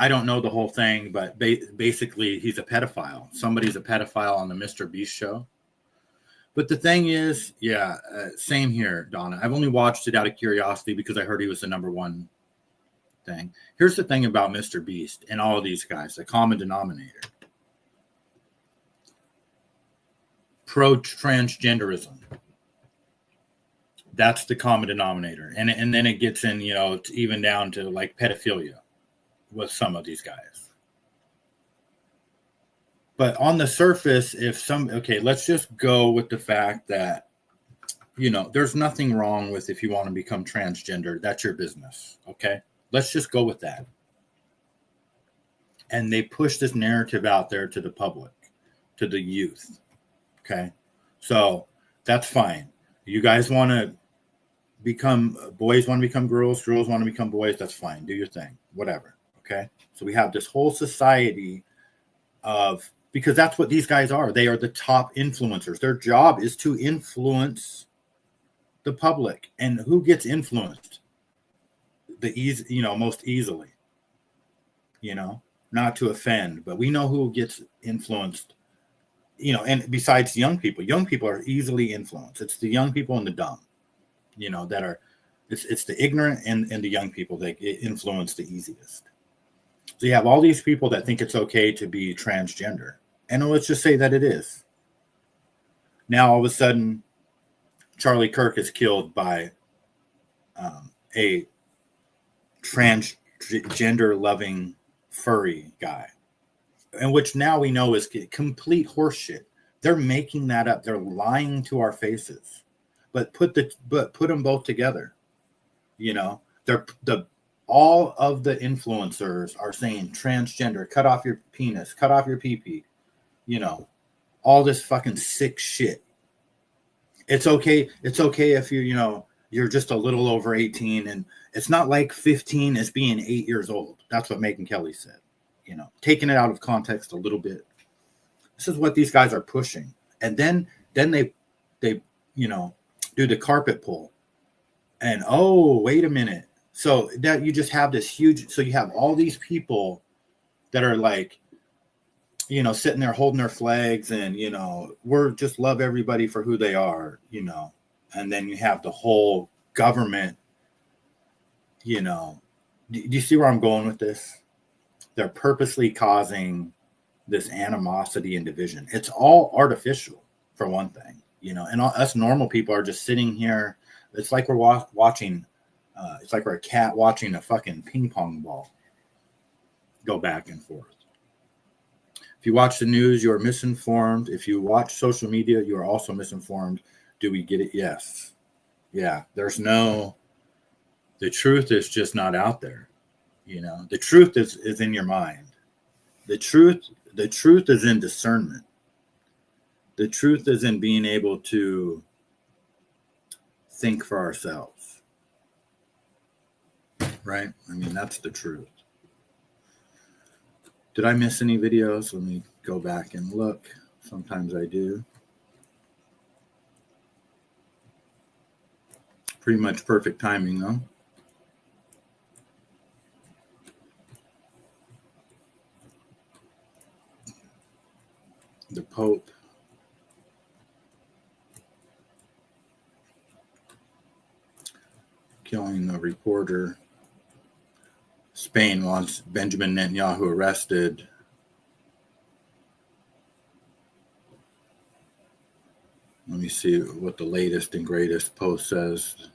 don't know the whole thing, but basically he's a pedophile. Somebody's a pedophile on the Mr. Beast show. But the thing is, yeah, same here, Donna. I've only watched it out of curiosity because I heard he was the #1 thing. Here's the thing about Mr. Beast and all of these guys, the common denominator. Pro-transgenderism. That's the common denominator. And then it gets in, you know, even down to like pedophilia with some of these guys. But on the surface, let's just go with the fact that, you know, there's nothing wrong with if you want to become transgender. That's your business. Okay. Let's just go with that. And they push this narrative out there to the public, to the youth. Okay. So that's fine. You guys want to boys want to become girls want to become boys. That's fine. Do your thing, whatever. Okay. So we have this whole society because that's what these guys are. They are the top influencers. Their job is to influence the public. And who gets influenced? Most easily, not to offend, but we know who gets influenced, and besides young people are easily influenced. It's the young people and the dumb, that are, it's the ignorant and the young people that get influenced the easiest. So you have all these people that think it's okay to be transgender. And let's just say that it is. Now, all of a sudden, Charlie Kirk is killed by a transgender loving furry guy, and which now we know is complete horseshit. They're making that up. They're lying to our faces. But put them both together. All of the influencers are saying transgender, cut off your penis, cut off your pee-pee, all this fucking sick shit. It's okay if you're just a little over 18, and it's not like 15 is being 8 years old. That's what Megyn Kelly said, taking it out of context a little bit. This is what these guys are pushing. And then they do the carpet pull. And wait a minute. So that you just have this huge, so you have all these people that are like, sitting there holding their flags and, we're just love everybody for who they are, and then you have the whole government, Do you see where I'm going with this? They're purposely causing this animosity and division. It's all artificial, for one thing, you know, and us normal people are just sitting here. It's like we're watching, it's like we're a cat watching a fucking ping pong ball go back and forth. If you watch the news, you're misinformed. If you watch social media, you are also misinformed. Do we get it? Yes. Yeah. The truth is just not out there. You know, the truth is in your mind. The truth is in discernment. The truth is in being able to think for ourselves. Right? I mean, that's the truth. Did I miss any videos? Let me go back and look. Sometimes I do. Pretty much perfect timing, though. The Pope. Killing the reporter. Spain wants Benjamin Netanyahu arrested. Let me see what the latest and greatest post says.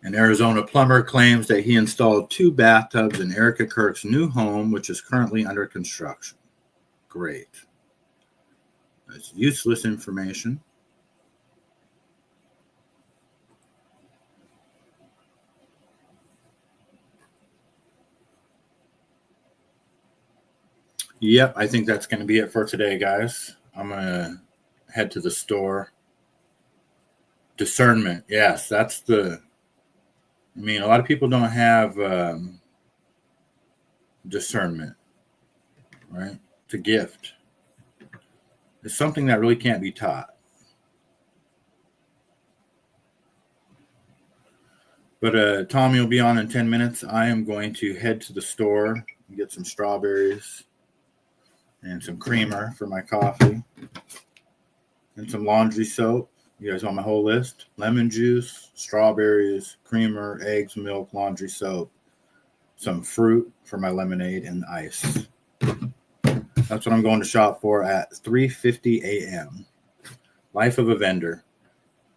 An Arizona plumber claims that he installed 2 bathtubs in Erica Kirk's new home, which is currently under construction. Great. That's useless information. Yep, I think that's going to be it for today, guys. I'm going to head to the store. Discernment. Yes, that's the... I mean, a lot of people don't have discernment, right? It's a gift. It's something that really can't be taught. But Tommy will be on in 10 minutes. I am going to head to the store and get some strawberries and some creamer for my coffee and some laundry soap. You guys want my whole list? Lemon juice, strawberries, creamer, eggs, milk, laundry soap, some fruit for my lemonade, and ice. That's what I'm going to shop for at 3:50 a.m. Life of a vendor.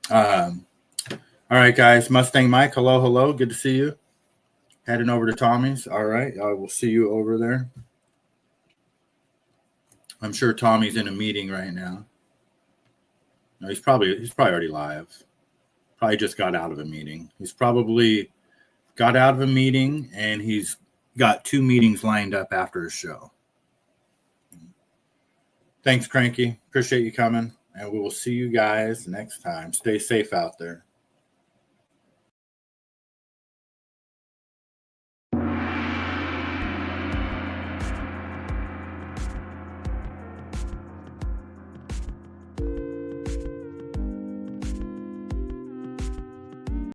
All right, guys. Mustang Mike, hello, hello. Good to see you. Heading over to Tommy's. All right. I will see you over there. I'm sure Tommy's in a meeting right now. No, he's probably already live. Probably just got out of a meeting. He's probably got out of a meeting and he's got 2 meetings lined up after his show. Thanks, Cranky. Appreciate you coming. And we will see you guys next time. Stay safe out there.